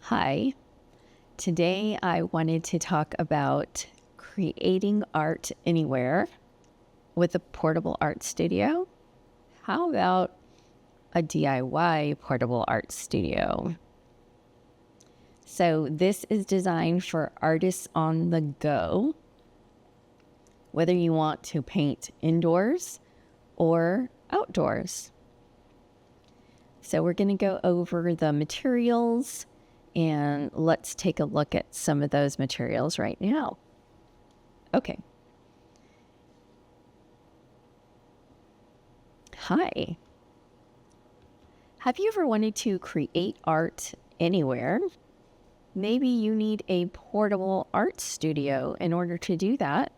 Hi, today I wanted to talk about creating art anywhere with a portable art studio. How about a DIY portable art studio? So, this is designed for artists on the go, whether you want to paint indoors or outdoors. So, we're going to go over the materials and let's take a look at some of those materials right now. Okay. Hi. Have you ever wanted to create art anywhere? Maybe you need a portable art studio in order to do that.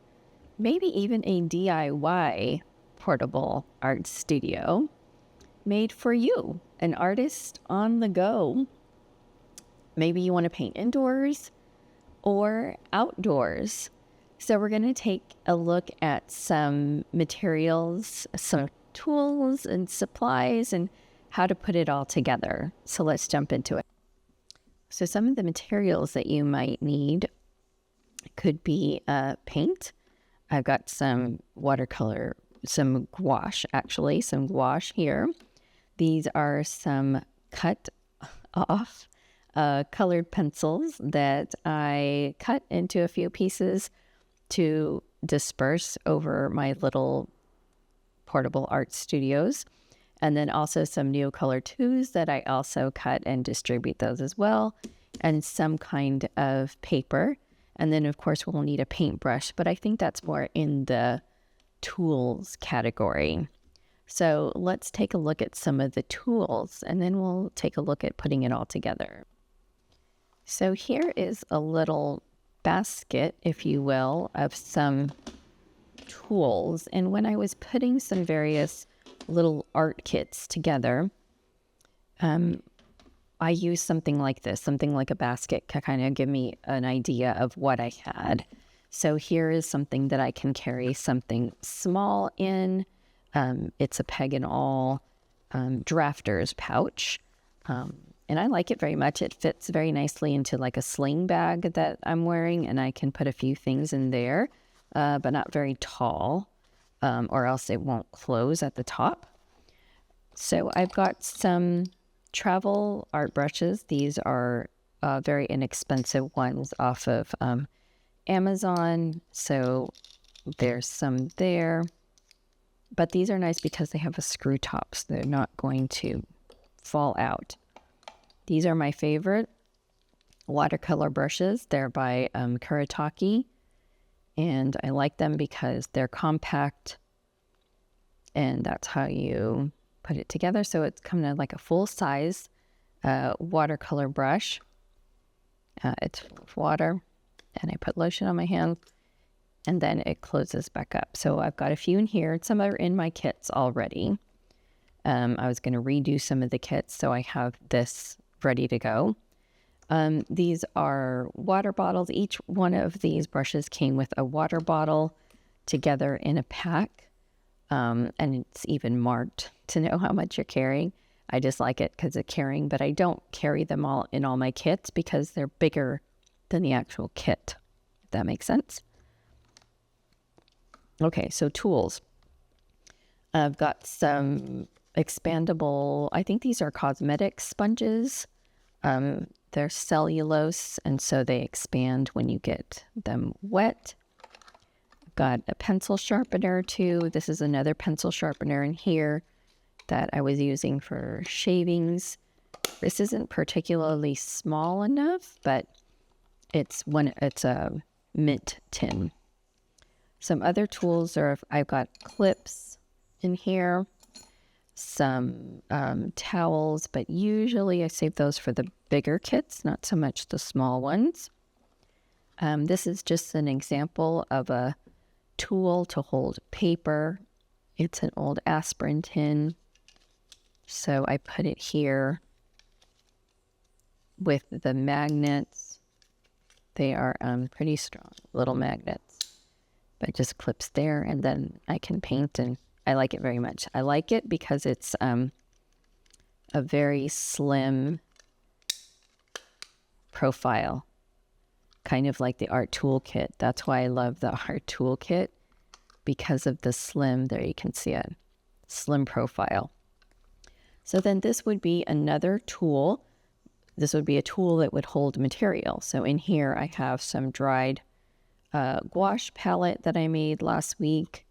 Maybe even a DIY portable art studio made for you, an artist on the go. Maybe you want to paint indoors or outdoors. So we're going to take a look at some materials, some tools and supplies, and how to put it all together. So let's jump into it. So some of the materials that you might need could be paint. I've got some watercolor, some gouache here. These are some cut off colored pencils that I cut into a few pieces to disperse over my little portable art studios. And then also some Neocolor 2s that I also cut and distribute those as well. And some kind of paper. And then of course we'll need a paintbrush, but I think that's more in the tools category. So let's take a look at some of the tools and then we'll take a look at putting it all together. So here is a little basket, if you will, of some tools. And when I was putting some various little art kits together, I used something like this, something like a basket to kind of give me an idea of what I had. So here is something that I can carry something small in. It's a peg and all drafter's pouch. And I like it very much. It fits very nicely into like a sling bag that I'm wearing, and I can put a few things in there, but not very tall, or else it won't close at the top. So I've got some travel art brushes. These are very inexpensive ones off of Amazon. So there's some there. But these are nice because they have a screw top, so they're not going to fall out. These are my favorite watercolor brushes. They're by Kuretake, and I like them because they're compact, and that's how you put it together. So it's kind of like a full-size watercolor brush. It's full of water, and I put lotion on my hand, and then it closes back up. So I've got a few in here. Some are in my kits already. I was going to redo some of the kits, so I have this ready to go. These are water bottles. Each one of these brushes came with a water bottle together in a pack, and it's even marked to know how much you're carrying. I just like it because of carrying, but I don't carry them all in all my kits because they're bigger than the actual kit, if that makes sense. Okay, so tools. I've got some expandable, I think these are cosmetic sponges. They're cellulose, and so they expand when you get them wet. I've got a pencil sharpener too. This is another pencil sharpener in here that I was using for shavings. This isn't particularly small enough, but it's a mint tin. Some other tools are, I've got clips in here, some towels, but usually I save those for the bigger kits, not so much the small ones. This is just an example of a tool to hold paper. It's an old aspirin tin. So I put it here with the magnets. They are pretty strong little magnets, but it just clips there, and then I can paint, and I like it very much. I like it because it's a very slim profile, kind of like the art toolkit. That's why I love the art toolkit, because of the slim, there you can see it, slim profile. So then this would be another tool. This would be a tool that would hold material. So in here I have some dried gouache palette that I made last week.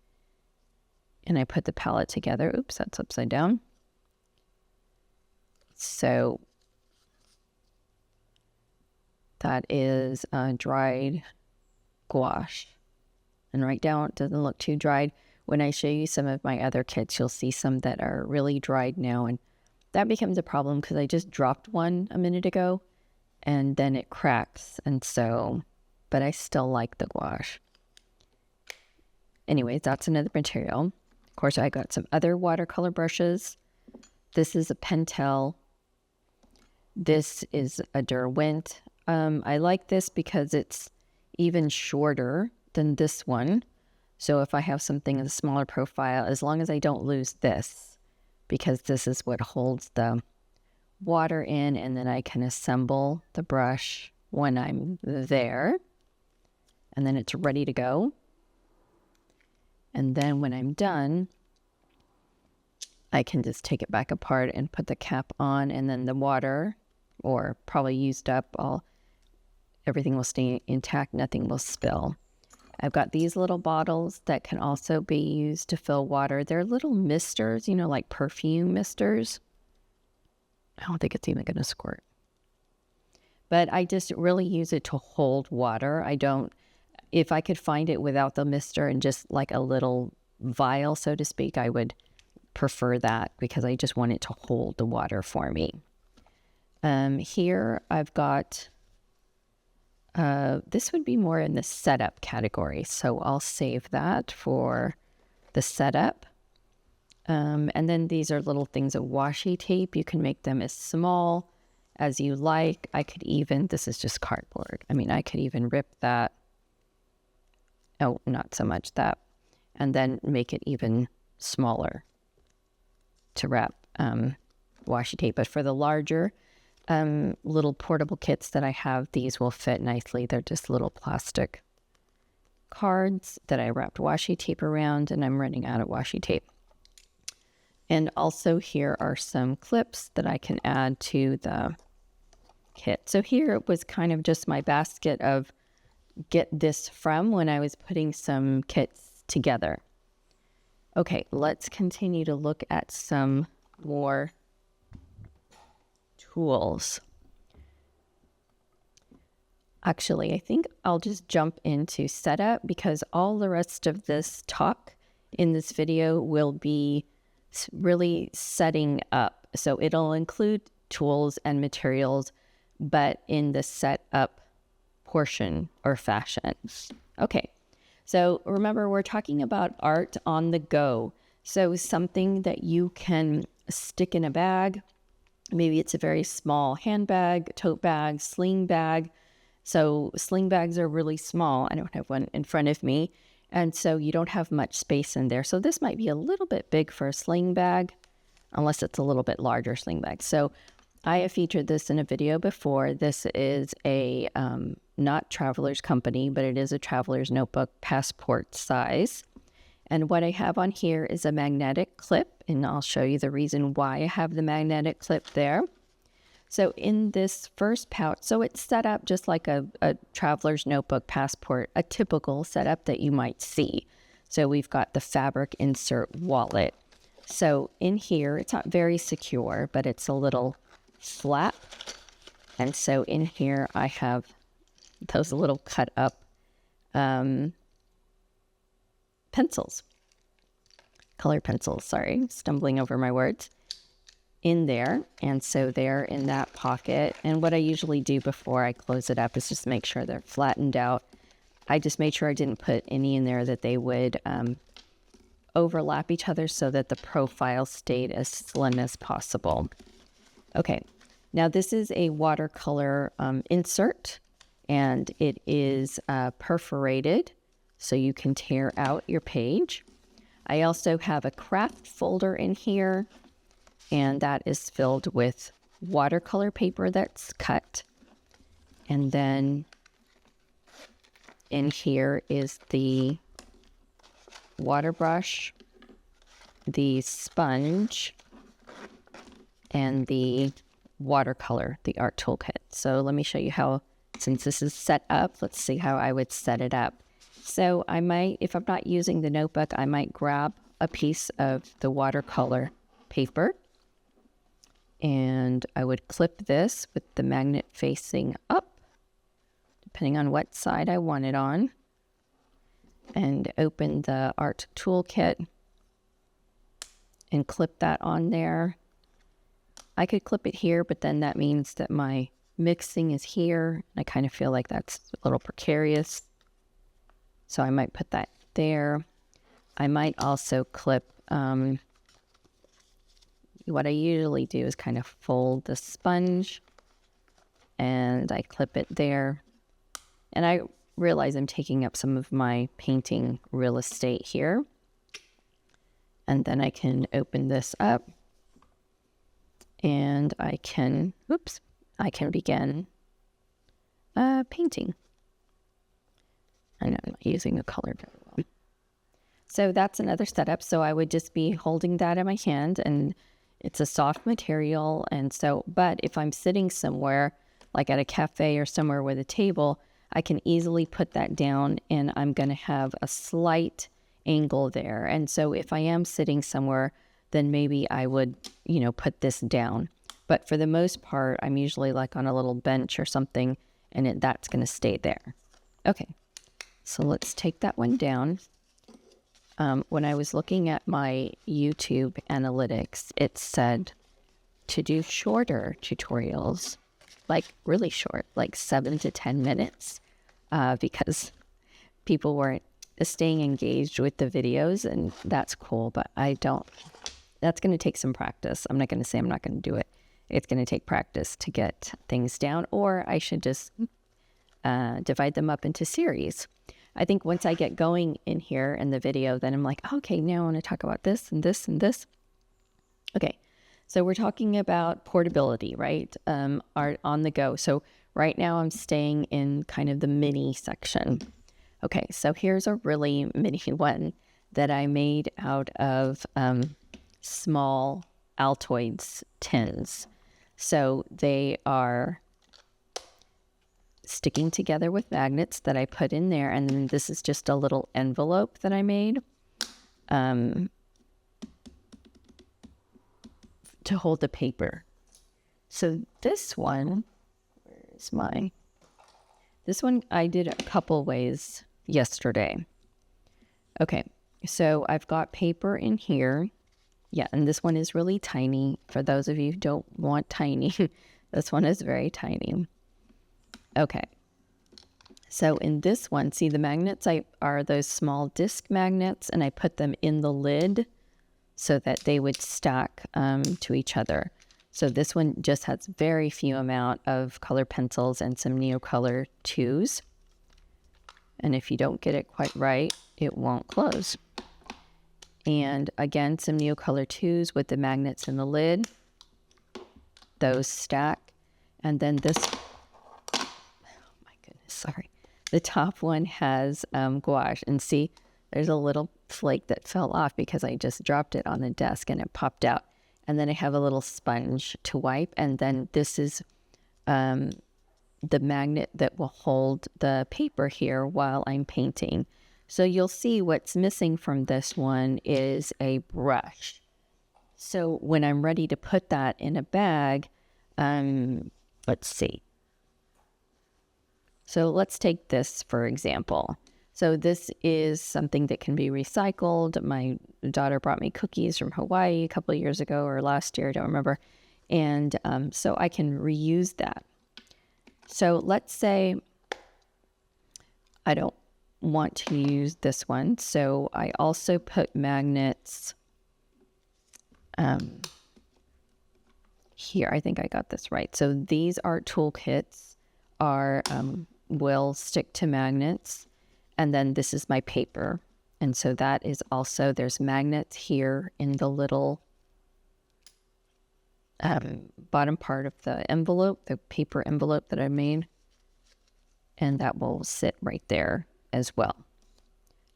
And I put the palette together. Oops, that's upside down. So that is dried gouache. And right now it doesn't look too dried. When I show you some of my other kits, you'll see some that are really dried now. And that becomes a problem because I just dropped one a minute ago and then it cracks. And so, but I still like the gouache. Anyways, that's another material. Of course, I got some other watercolor brushes. This is a Pentel. This is a Derwent. I like this because it's even shorter than this one. So if I have something in a smaller profile, as long as I don't lose this, because this is what holds the water in, and then I can assemble the brush when I'm there, and then it's ready to go. And then when I'm done, I can just take it back apart and put the cap on, and then the water, or probably used up, everything will stay intact, nothing will spill. I've got these little bottles that can also be used to fill water. They're little misters, you know, like perfume misters. I don't think it's even going to squirt. But I just really use it to hold water. I don't, if I could find it without the mister and just like a little vial, so to speak, I would prefer that because I just want it to hold the water for me. Here I've got... this would be more in the setup category, so I'll save that for the setup. And then these are little things of washi tape. You can make them as small as you like. I could even, this is just cardboard. I mean, I could even rip that. Oh, not so much that. And then make it even smaller to wrap washi tape. But for the larger little portable kits that I have, these will fit nicely. They're just little plastic cards that I wrapped washi tape around, and I'm running out of washi tape. And also here are some clips that I can add to the kit. So here it was kind of just my basket of get this from when I was putting some kits together. Okay, let's continue to look at some more tools. Actually, I think I'll just jump into setup because all the rest of this talk in this video will be really setting up. So it'll include tools and materials, but in the setup portion or fashion. Okay, so remember we're talking about art on the go. So something that you can stick in a bag. Maybe it's a very small handbag, tote bag, sling bag. So sling bags are really small. I don't have one in front of me. And so you don't have much space in there. So this might be a little bit big for a sling bag, unless it's a little bit larger sling bag. So I have featured this in a video before. This is a not Traveler's Company, but it is a Traveler's Notebook passport size. And what I have on here is a magnetic clip, and I'll show you the reason why I have the magnetic clip there. So in this first pouch, so it's set up just like a Traveler's Notebook passport, a typical setup that you might see. So we've got the fabric insert wallet. So in here, it's not very secure, but it's a little flap. And so in here, I have those little cut up pencils, color pencils, sorry, stumbling over my words, in there. And so they're in that pocket. And what I usually do before I close it up is just make sure they're flattened out. I just made sure I didn't put any in there that they would overlap each other so that the profile stayed as slim as possible. Okay, now this is a watercolor insert, and it is perforated so you can tear out your page. I also have a craft folder in here, and that is filled with watercolor paper that's cut. And then in here is the water brush, the sponge, and the watercolor, the art toolkit. So let me show you how, since this is set up, let's see how I would set it up. So I might, if I'm not using the notebook, I might grab a piece of the watercolor paper and I would clip this with the magnet facing up, depending on what side I want it on, and open the art toolkit and clip that on there. I could clip it here, but then that means that my mixing is here. I kind of feel like that's a little precarious. So I might put that there. I might also clip, what I usually do is kind of fold the sponge and I clip it there. And I realize I'm taking up some of my painting real estate here. And then I can open this up and I can begin painting. I know I'm not using the color very well. So that's another setup. So I would just be holding that in my hand, and it's a soft material. And so, but if I'm sitting somewhere like at a cafe or somewhere with a table, I can easily put that down and I'm going to have a slight angle there. And so if I am sitting somewhere, then maybe I would, put this down. But for the most part, I'm usually like on a little bench or something, and that's going to stay there. Okay, so let's take that one down. When I was looking at my YouTube analytics, it said to do shorter tutorials, like really short, like 7 to 10 minutes, because people weren't staying engaged with the videos, and that's cool, but that's going to take some practice. I'm not going to say I'm not going to do it. It's going to take practice to get things down, or I should just divide them up into series. I think once I get going in here in the video, then I'm like, okay, now I want to talk about this and this and this. Okay, so we're talking about portability, right? Art on the go. So right now I'm staying in kind of the mini section. Okay, so here's a really mini one that I made out of small Altoids tins. So they are sticking together with magnets that I put in there. And then this is just a little envelope that I made to hold the paper. So this one, this one I did a couple ways yesterday. Okay, so I've got paper in here. Yeah, and this one is really tiny. For those of you who don't want tiny, this one is very tiny. Okay, so in this one, see the magnets are those small disc magnets, and I put them in the lid so that they would stack to each other. So this one just has very few amount of color pencils and some Neocolor 2s. And if you don't get it quite right, it won't close. And again, some Neocolor 2s with the magnets in the lid. Those stack. And then this, oh my goodness, sorry. The top one has gouache. And see, there's a little flake that fell off because I just dropped it on the desk and it popped out. And then I have a little sponge to wipe. And then this is the magnet that will hold the paper here while I'm painting. So you'll see what's missing from this one is a brush. So when I'm ready to put that in a bag, let's see. So let's take this for example. So this is something that can be recycled. My daughter brought me cookies from Hawaii a couple of years ago or last year, I don't remember. And so I can reuse that. So let's say I don't want to use this one. So I also put magnets here. I think I got this right. So these art toolkits are will stick to magnets. And then this is my paper. And so that is also, there's magnets here in the little bottom part of the envelope, the paper envelope that I made. and that will sit right there as well.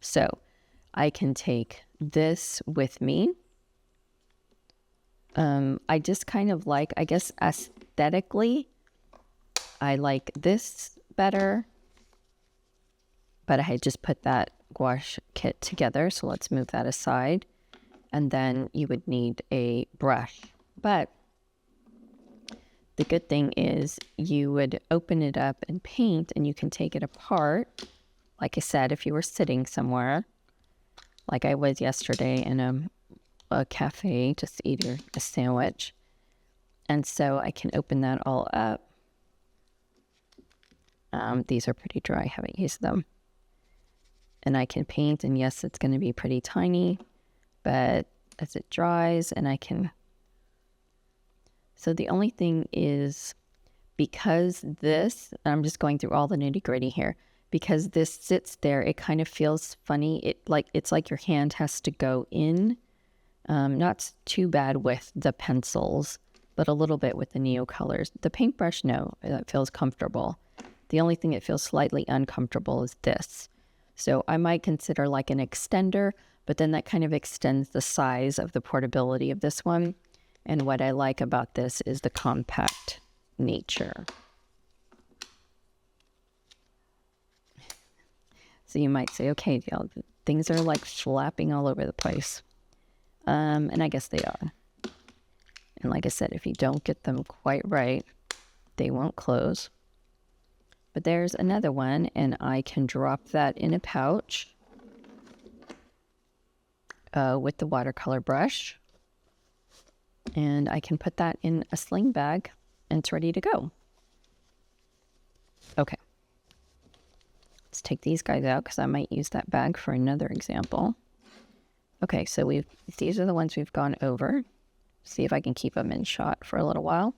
So I can take this with me. I just kind of like, I guess aesthetically, I like this better, but I had just put that gouache kit together. So let's move that aside. And then you would need a brush. But the good thing is you would open it up and paint, and you can take it apart. Like I said, if you were sitting somewhere, like I was yesterday in a cafe, just eating a sandwich. And so I can open that all up. These are pretty dry. I haven't used them. And I can paint, and yes, it's going to be pretty tiny, but as it dries, and I can... So the only thing is, because this, I'm just going through all the nitty gritty here, because this sits there, it kind of feels funny. It's like your hand has to go in. Not too bad with the pencils, but a little bit with the Neo colors. The paintbrush, no, that feels comfortable. The only thing that feels slightly uncomfortable is this. So I might consider like an extender, but then that kind of extends the size of the portability of this one. And what I like about this is the compact nature. So you might say, okay, Dale, things are like flapping all over the place. And I guess they are. And like I said, if you don't get them quite right, they won't close. But there's another one, and I can drop that in a pouch with the watercolor brush. And I can put that in a sling bag, and it's ready to go. Okay. Let's take these guys out because I might use that bag for another example. Okay, so these are the ones we've gone over. See if I can keep them in shot for a little while.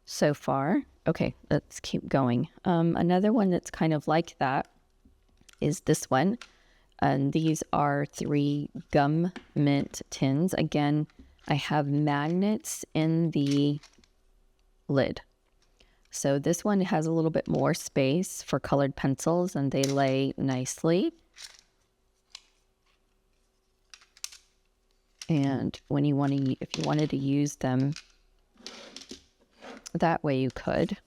So far, okay, let's keep going. Another one that's kind of like that is this one. And these are 3 gum mint tins. Again, I have magnets in the lid. So this one has a little bit more space for colored pencils, and they lay nicely. And when you want to, if you wanted to use them that way, you could.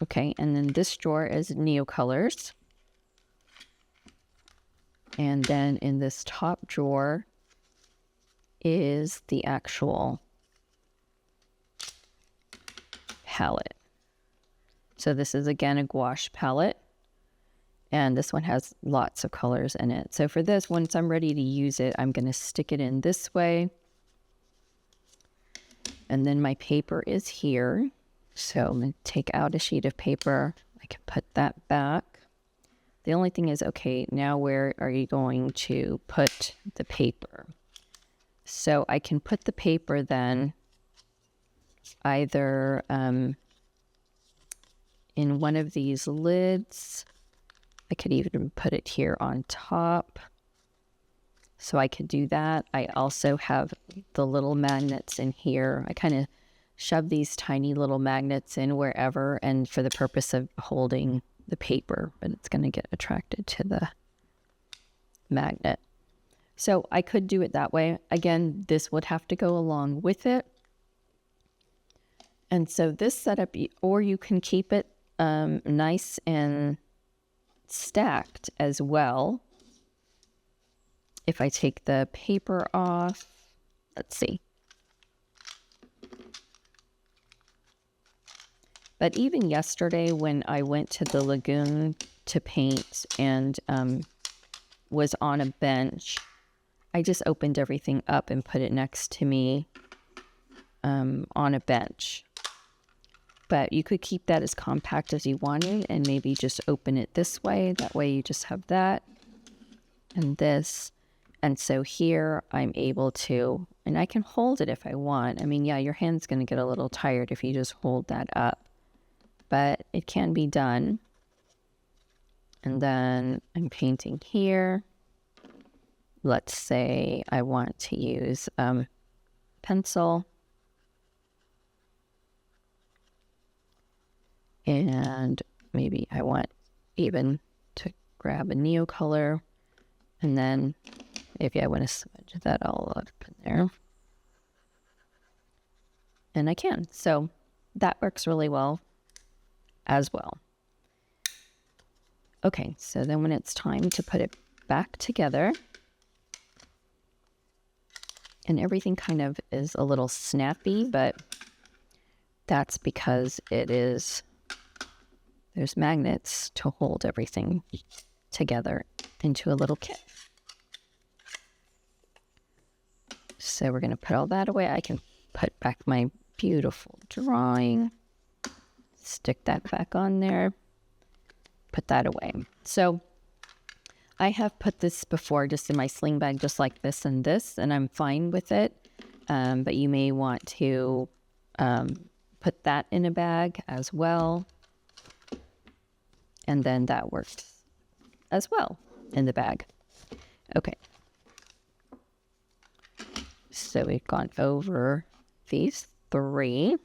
Okay, and then this drawer is Neo colors. And then in this top drawer is the actual palette. So this is again a gouache palette. And this one has lots of colors in it. So for this, once I'm ready to use it, I'm going to stick it in this way. And then my paper is here. So I'm going to take out a sheet of paper. I can put that back. The only thing is, okay, now where are you going to put the paper? So I can put the paper then either in one of these lids. I could even put it here on top. So I could do that. I also have the little magnets in here. I kind of shove these tiny little magnets in wherever, and for the purpose of holding the paper, but it's going to get attracted to the magnet. So I could do it that way. Again, this would have to go along with it. And so this setup, or you can keep it nice and stacked as well. If I take the paper off, let's see. But even yesterday when I went to the lagoon to paint and was on a bench, I just opened everything up and put it next to me on a bench. But you could keep that as compact as you wanted and maybe just open it this way. That way you just have that and this. And so here I'm able to, and I can hold it if I want. I mean, yeah, your hand's going to get a little tired if you just hold that up. But it can be done. And then I'm painting here. Let's say I want to use pencil. And maybe I want even to grab a Neocolor, and then maybe I want to smudge that all up in there. And I can. So that works really well as well. Okay, so then when it's time to put it back together, and everything kind of is a little snappy, but that's because there's magnets to hold everything together into a little kit. So we're going to put all that away. I can put back my beautiful drawing, stick that back on there, put that away. So I have put this before just in my sling bag, just like this, and I'm fine with it. But you may want to put that in a bag as well. And then that works as well in the bag. Okay. So we've gone over these 3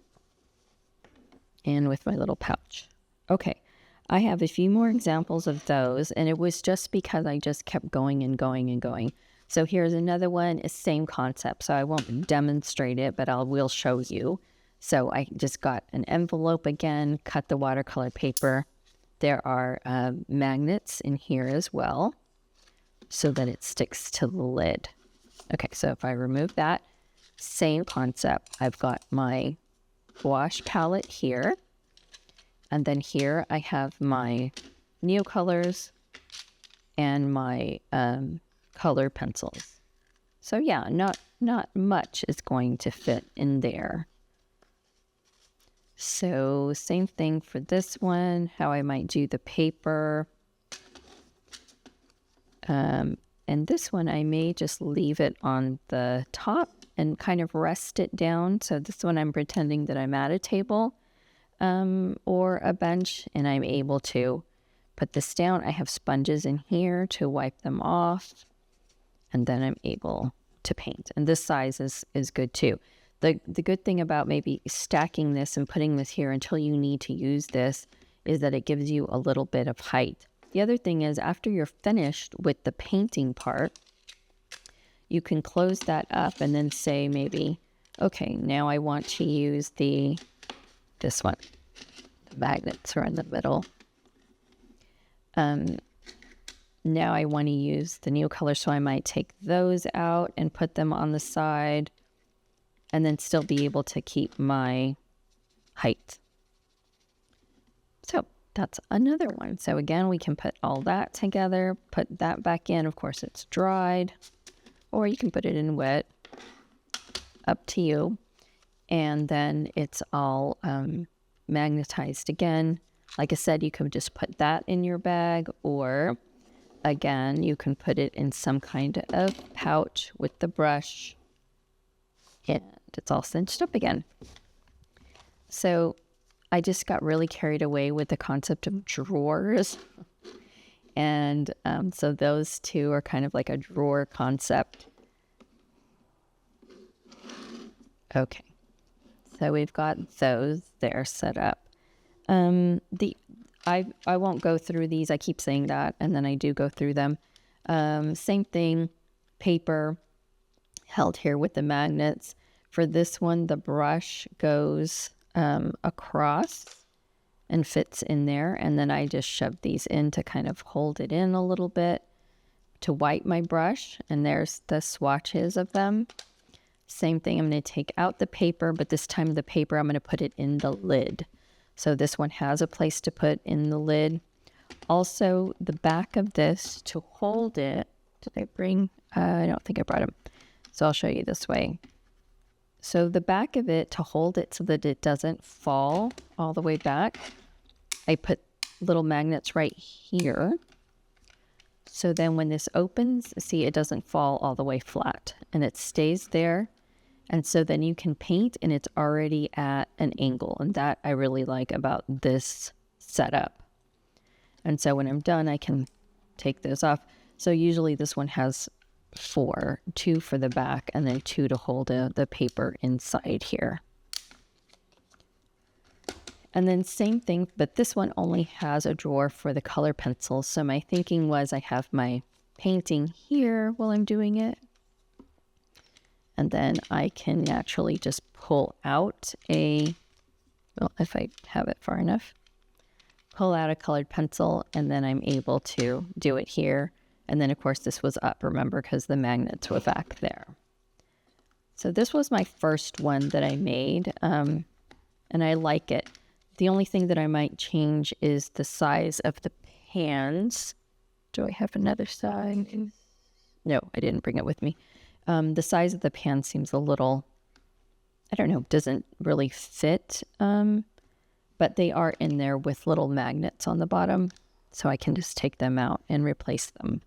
and with my little pouch. Okay. I have a few more examples of those, and it was just because I just kept going and going and going. So here's another one, it's same concept. So I won't demonstrate it, but will show you. So I just got an envelope again, cut the watercolor paper. There are magnets in here as well, so that it sticks to the lid. Okay, so if I remove that, same concept. I've got my wash palette here. And then here I have my Neocolors and my color pencils. So yeah, not much is going to fit in there. So same thing for this one, how I might do the paper. And this one I may just leave it on the top and kind of rest it down. So this one I'm pretending that I'm at a table. Or a bench, and I'm able to put this down. I have sponges in here to wipe them off, and then I'm able to paint. And this size is good too. The good thing about maybe stacking this and putting this here until you need to use this is that it gives you a little bit of height. The other thing is, after you're finished with the painting part, you can close that up and then say maybe, okay, now I want to use this one. The magnets are in the middle. Now I want to use the Neocolor, so I might take those out and put them on the side and then still be able to keep my height. So that's another one. So again, we can put all that together, put that back in. Of course, it's dried, or you can put it in wet, up to you. And then it's all magnetized again. Like I said, you can just put that in your bag, or again, you can put it in some kind of pouch with the brush, and it's all cinched up again. So I just got really carried away with the concept of drawers. And so those two are kind of like a drawer concept. Okay. So we've got those there set up. I won't go through these. I keep saying that, and then I do go through them. Same thing, paper held here with the magnets. For this one, the brush goes across and fits in there, and then I just shove these in to kind of hold it in a little bit to wipe my brush, and there's the swatches of them. Same thing, I'm going to take out the paper, but this time the paper, I'm going to put it in the lid. So this one has a place to put in the lid. Also, the back of this to hold it, did I bring, I don't think I brought them. So I'll show you this way. So the back of it, to hold it so that it doesn't fall all the way back, I put little magnets right here. So then when this opens, see, it doesn't fall all the way flat, and it stays there. And so then you can paint and it's already at an angle. And that I really like about this setup. And so when I'm done, I can take those off. So usually this one has 4, 2 for the back and then 2 to hold the paper inside here. And then same thing, but this one only has a drawer for the color pencils. So my thinking was I have my painting here while I'm doing it. And then I can naturally just pull out well, if I have it far enough, pull out a colored pencil, and then I'm able to do it here. And then of course this was up, remember, because the magnets were back there. So this was my first one that I made, and I like it. The only thing that I might change is the size of the pans. Do I have another side? No, I didn't bring it with me. The size of the pan seems a little, I don't know, doesn't really fit, but they are in there with little magnets on the bottom, so I can just take them out and replace them.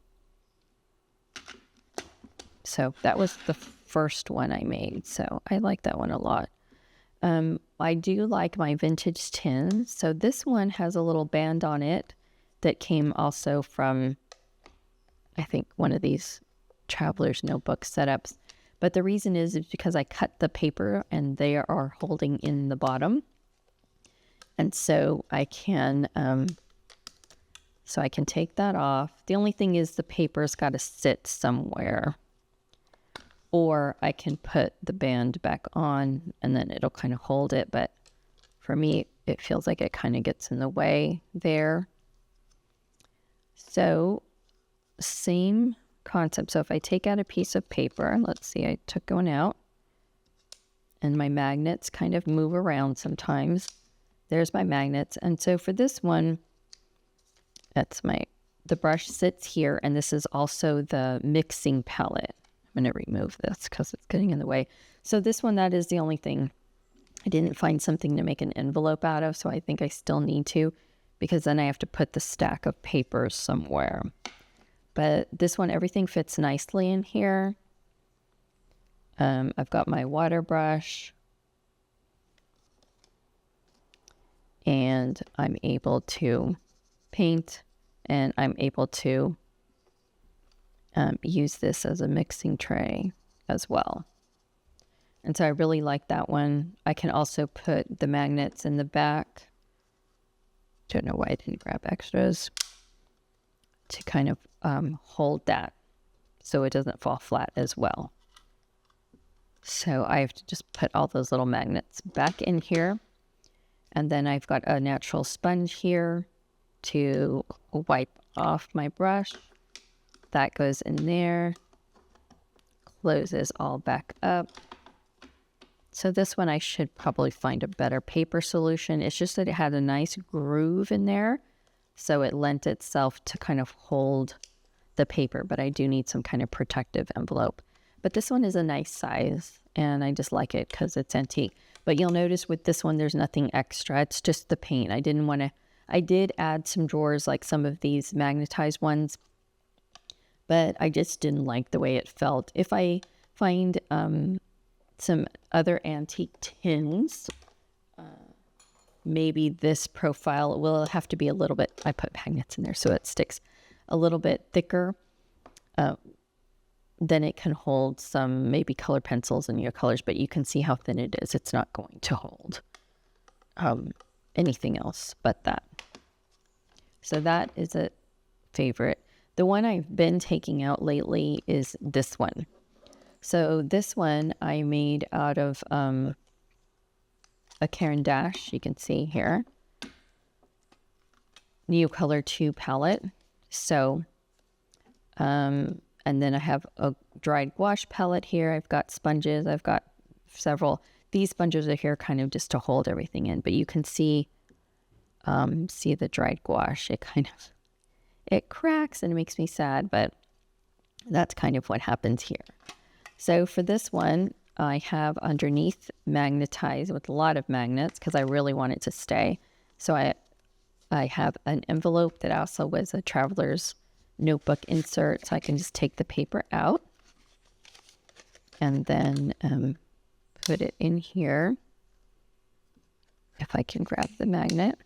So that was the first one I made, so I like that one a lot. I do like my vintage tin. So this one has a little band on it that came also from, I think, one of these Traveler's Notebook setups. But the reason is because I cut the paper and they are holding in the bottom. And so I can take that off. The only thing is the paper's got to sit somewhere. Or I can put the band back on and then it'll kind of hold it. But for me, it feels like it kind of gets in the way there. So same concept. So if I take out a piece of paper, let's see, I took one out and my magnets kind of move around sometimes. There's my magnets. And so for this one, the brush sits here, and this is also the mixing palette. I'm going to remove this because it's getting in the way. So this one, that is the only thing. I didn't find something to make an envelope out of, so I think I still need to, because then I have to put the stack of papers somewhere. But this one, everything fits nicely in here. I've got my water brush, and I'm able to paint, and I'm able to use this as a mixing tray as well. And so I really like that one. I can also put the magnets in the back. Don't know why I didn't grab extras to kind of hold that so it doesn't fall flat as well. So I have to just put all those little magnets back in here. And then I've got a natural sponge here to wipe off my brush. That goes in there, closes all back up. So this one I should probably find a better paper solution. It's just that it had a nice groove in there, so it lent itself to kind of hold the paper, but I do need some kind of protective envelope. But this one is a nice size, and I just like it because it's antique. But you'll notice with this one, there's nothing extra. It's just the paint. I did add some drawers like some of these magnetized ones, but I just didn't like the way it felt. If I find some other antique tins, maybe this profile will have to be a little bit, I put magnets in there so it sticks a little bit thicker. Then it can hold some maybe color pencils and your colors, but you can see how thin it is. It's not going to hold anything else but that. So that is a favorite. The one I've been taking out lately is this one. So this one I made out of a Caran d'Ache, you can see here. Neocolor 2 palette. So, and then I have a dried gouache palette here. I've got sponges. I've got several. These sponges are here kind of just to hold everything in, but you can see the dried gouache. It cracks and it makes me sad, but that's kind of what happens here. So for this one, I have underneath magnetized with a lot of magnets because I really want it to stay. So I have an envelope that also was a Traveler's Notebook insert, so I can just take the paper out and then put it in here. If I can grab the magnet.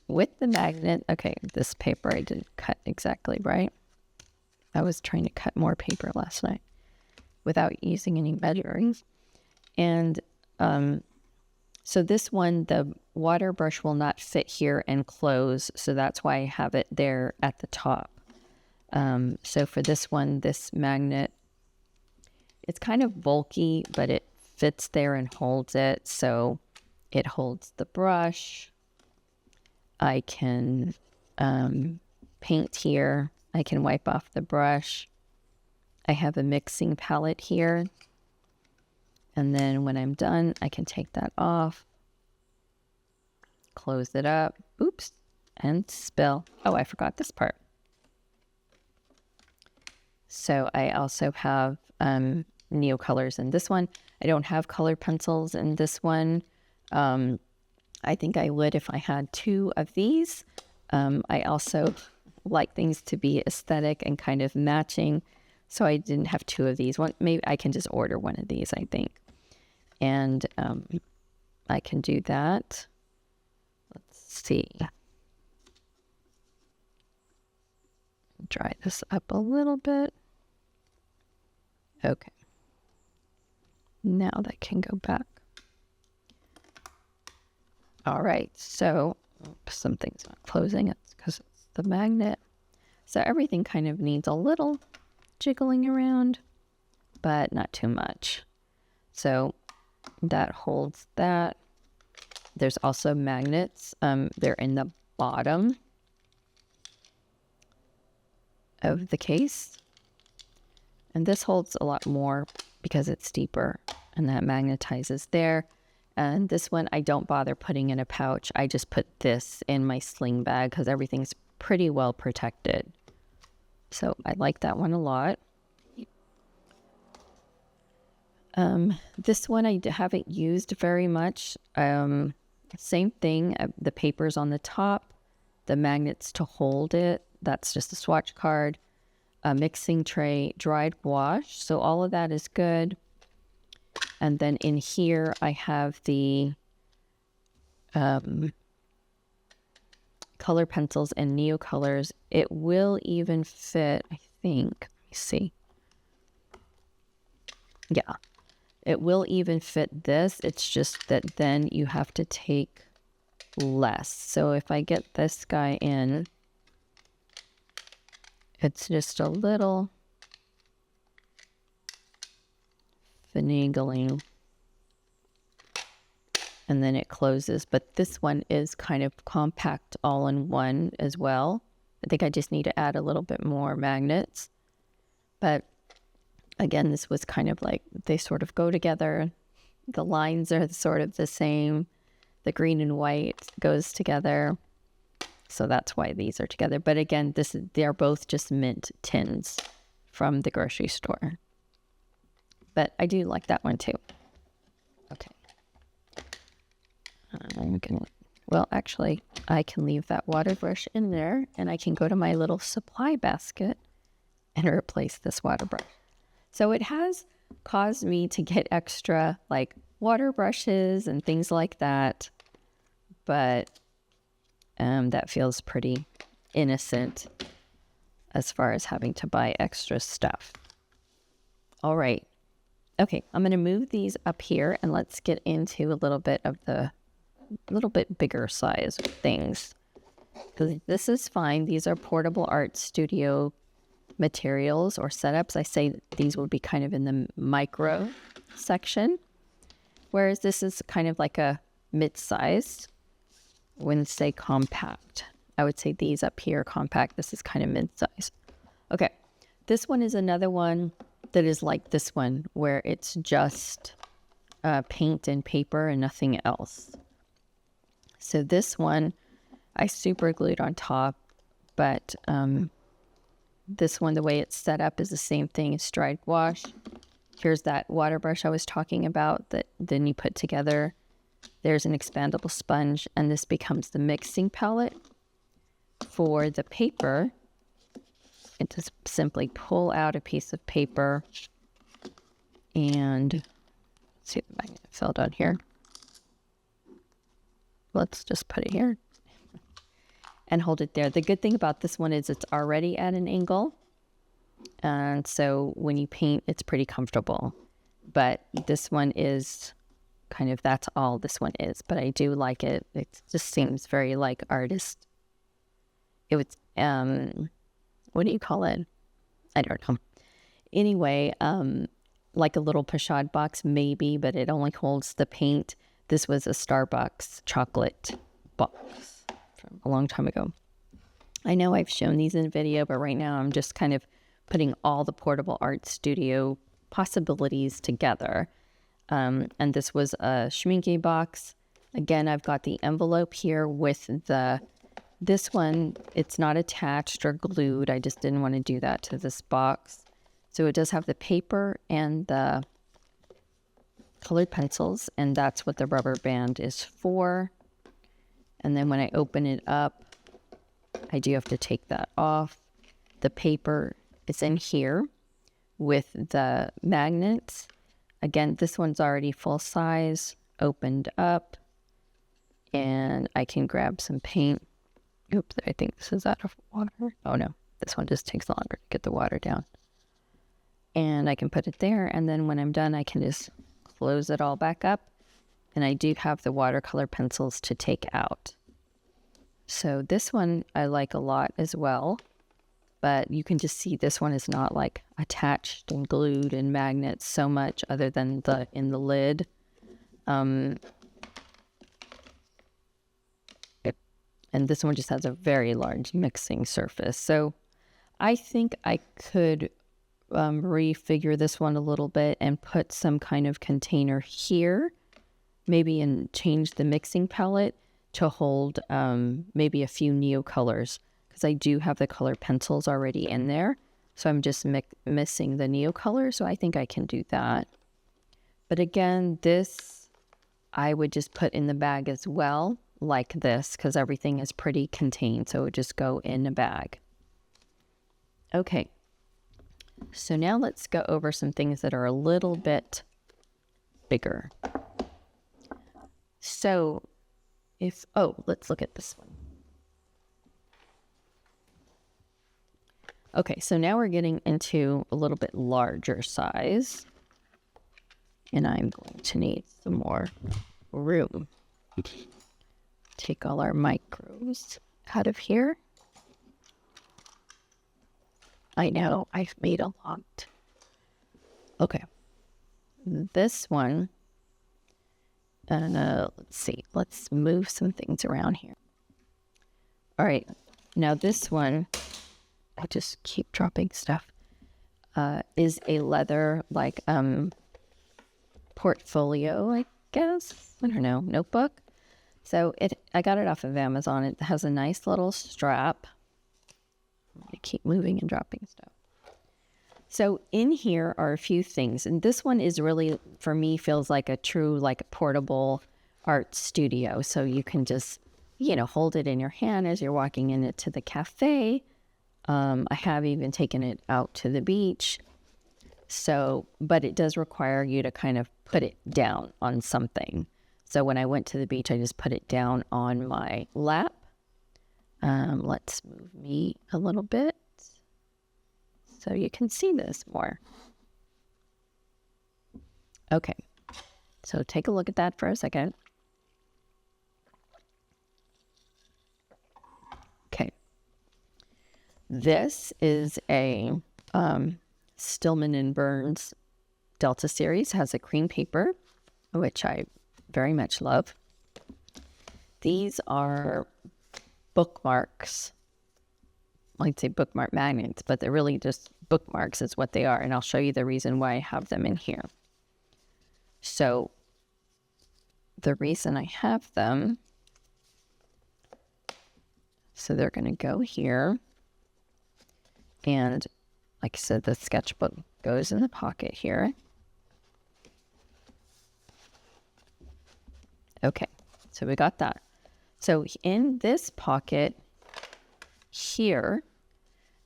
With the magnet, okay, this paper I didn't cut exactly right. I was trying to cut more paper last night. without using any measuring. And so this one, the water brush will not fit here and close. So that's why I have it there at the top. So for this one, this magnet, it's kind of bulky, but it fits there and holds it. So it holds the brush. I can paint here. I can wipe off the brush. I have a mixing palette here. And then when I'm done, I can take that off, close it up, oops, and spill. Oh, I forgot this part. So I also have Neocolors in this one. I don't have color pencils in this one. I think I would if I had 2 of these. I also like things to be aesthetic and kind of matching. So I didn't have 2 of these. One, maybe I can just order one of these, I think. And I can do that. Let's see. Dry this up a little bit. Okay. Now that can go back. All right. So something's not closing. It's because it's the magnet. So everything kind of needs a little jiggling around, but not too much. So that holds that. There's also magnets. They're in the bottom of the case. And this holds a lot more because it's deeper, and that magnetizes there. And this one, I don't bother putting in a pouch. I just put this in my sling bag because everything's pretty well protected. So I like that one a lot. This one I haven't used very much. Same thing, the paper's on the top, the magnets to hold it. That's just a swatch card, a mixing tray, dried wash. So all of that is good. And then in here, I have the color pencils and Neocolors. It will even fit, I think. Let me see. Yeah, it will even fit this. It's just that then you have to take less. So if I get this guy in, it's just a little finagling, and then it closes. But this one is kind of compact all in one as well. I think I just need to add a little bit more magnets. But again, this was kind of like they sort of go together. The lines are sort of the same. The green and white goes together. So that's why these are together. But again, they're both just mint tins from the grocery store. But I do like that one too. Okay. I'm gonna, well, actually, I can leave that water brush in there, and I can go to my little supply basket and replace this water brush. So it has caused me to get extra like water brushes and things like that. But that feels pretty innocent as far as having to buy extra stuff. All right. Okay, I'm going to move these up here, and let's get into a little bit of the little bit bigger size things. Because this is fine. These are portable art studio materials or setups. I say these would be kind of in the micro section, whereas this is kind of like a mid-sized. When say compact, I would say these up here compact. This is kind of mid-size. Okay, this one is another one that is like this one, where it's just paint and paper and nothing else. So this one I super glued on top, but this one, the way it's set up is the same thing as dried wash. Here's that water brush I was talking about that then you put together. There's an expandable sponge, and this becomes the mixing palette for the paper. And just simply pull out a piece of paper and let's see if the magnet fell down here. Let's just put it here and hold it there. The good thing about this one is it's already at an angle, And so when you paint, it's pretty comfortable. But this one is kind of, that's all this one is. But I do like it. It just seems very like artist. It was, what do you call it? I don't know. Anyway, like a little pochade box maybe, but it only holds the paint. This was a Starbucks chocolate box from a long time ago. I know I've shown these in video, but right now I'm just kind of putting all the portable art studio possibilities together. And this was a Schmincke box. Again, I've got the envelope here with this one, it's not attached or glued. I just didn't want to do that to this box. So it does have the paper and the colored pencils, and that's what the rubber band is for. And then when I open it up, I do have to take that off. The paper is in here with the magnets. Again, this one's already full size, opened up, and I can grab some paint. Oops, I think this is out of water. Oh no, this one just takes longer to get the water down. And I can put it there, and then when I'm done, I can just close it all back up. And I do have the watercolor pencils to take out. So this one I like a lot as well, but you can just see this one is not like attached and glued and magnets so much other than in the lid. And this one just has a very large mixing surface. So I think I could refigure this one a little bit and put some kind of container here, maybe, and change the mixing palette to hold maybe a few Neocolors, because I do have the color pencils already in there. So I'm just missing the Neocolor, so I think I can do that. But again, this I would just put in the bag as well, like this, because everything is pretty contained, so it would just go in a bag. Okay, so now let's go over some things that are a little bit bigger. So let's look at this one. Okay, so now we're getting into a little bit larger size, and I'm going to need some more room. Take all our micros out of here. I know, I've made a lot. Okay, this one, let's see, let's move some things around here. All right, now this one, I just keep dropping stuff, is a leather, like, portfolio, I guess, I don't know, notebook. So I got it off of Amazon. It has a nice little strap. I keep moving and dropping stuff. So in here are a few things, and this one is really, for me, feels like a true, like, portable art studio. So you can just, hold it in your hand as you're walking into the cafe. I have even taken it out to the beach. So, but it does require you to kind of put it down on something. So when I went to the beach, I just put it down on my lap. Let's move me a little bit so you can see this more. Okay, so take a look at that for a second. Okay, this is a Stillman and Burns Delta series. Has a cream paper, which I very much love. These are bookmarks. I'd say bookmark magnets, but they're really just bookmarks is what they are, and I'll show you the reason why I have them in here. So the reason I have them, so they're going to go here, and like I said, the sketchbook goes in the pocket here. Okay, so we got that. So in this pocket here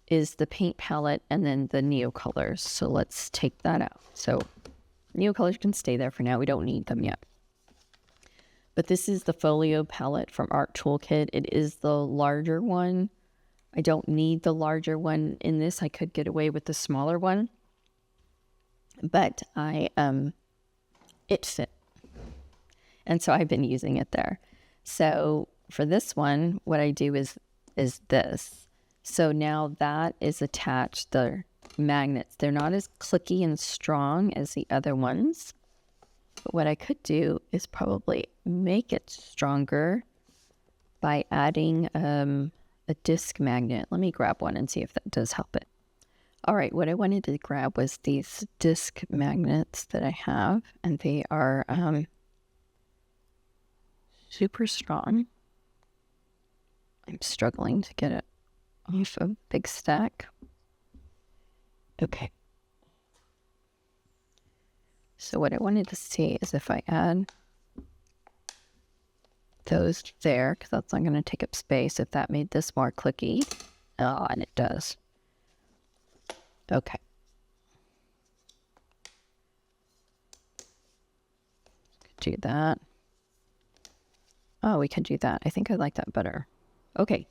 is the paint palette and then the Neocolors. So let's take that out. So Neocolors can stay there for now. We don't need them yet. But this is the Folio palette from Art Toolkit. It is the larger one. I don't need the larger one in this. I could get away with the smaller one, but it fit. And so I've been using it there. So for this one, what I do is this. So now that is attached, the magnets. They're not as clicky and strong as the other ones. But what I could do is probably make it stronger by adding a disc magnet. Let me grab one and see if that does help it. All right, what I wanted to grab was these disc magnets that I have, and they are super strong. I'm struggling to get it off a big stack. Okay. So what I wanted to see is if I add those there, because that's not going to take up space, if that made this more clicky. Oh, and it does. Okay. Do that. Oh, we could do that. I think I like that better. Okay.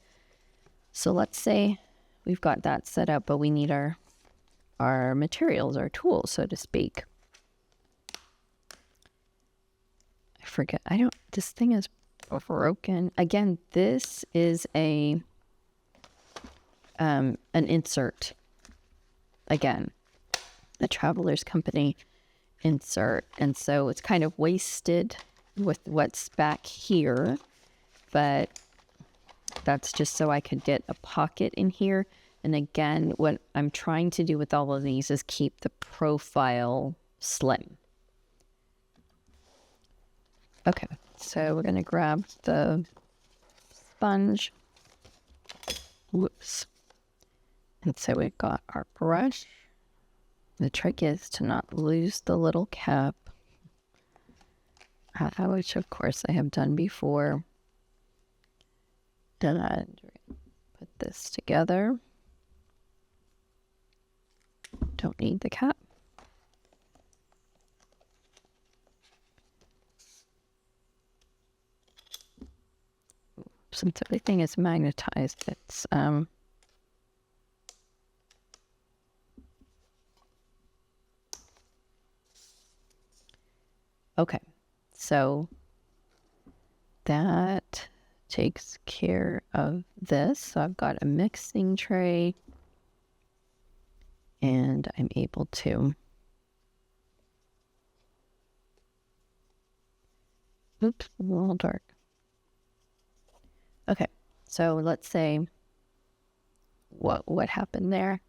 So let's say we've got that set up, but we need our materials, our tools, so to speak. I forget. This thing is broken. Again, this is an insert. Again, a Travelers Company insert. And so it's kind of wasted with what's back here, but that's just so I could get a pocket in here. And again, what I'm trying to do with all of these is keep the profile slim. Okay, so we're going to grab the sponge. Whoops. And so we've got our brush. The trick is to not lose the little cap, which of course I have done before. Then I put this together. Don't need the cap. Since everything is magnetized, it's okay, so that takes care of this. So I've got a mixing tray, and I'm able to, oops, a little dark. Okay, so let's say what happened there.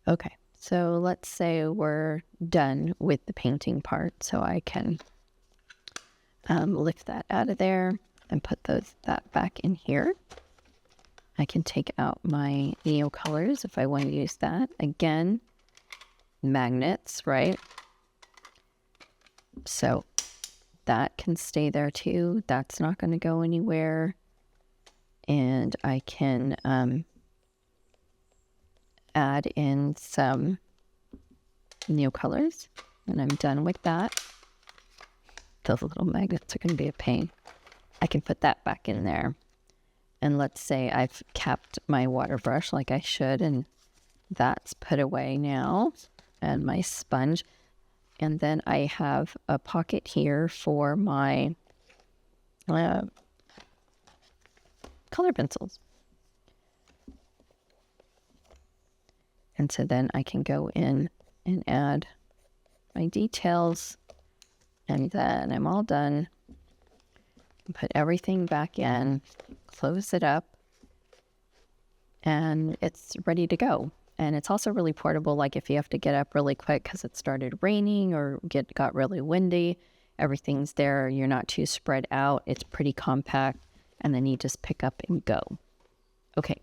Okay, so let's say we're done with the painting part, so I can lift that out of there and put that back in here. I can take out my Neocolors if I want to use that. Again, magnets, right? So that can stay there too. That's not going to go anywhere. And I can add in some Neocolors, and I'm done with that. Those little magnets are going to be a pain. I can put that back in there. And let's say I've capped my water brush like I should, and that's put away now, and my sponge. And then I have a pocket here for my color pencils. And so then I can go in and add my details, and then I'm all done. Put everything back in, close it up, and it's ready to go. And it's also really portable, like if you have to get up really quick because it started raining or got really windy, everything's there. You're not too spread out. It's pretty compact, and then you just pick up and go. Okay.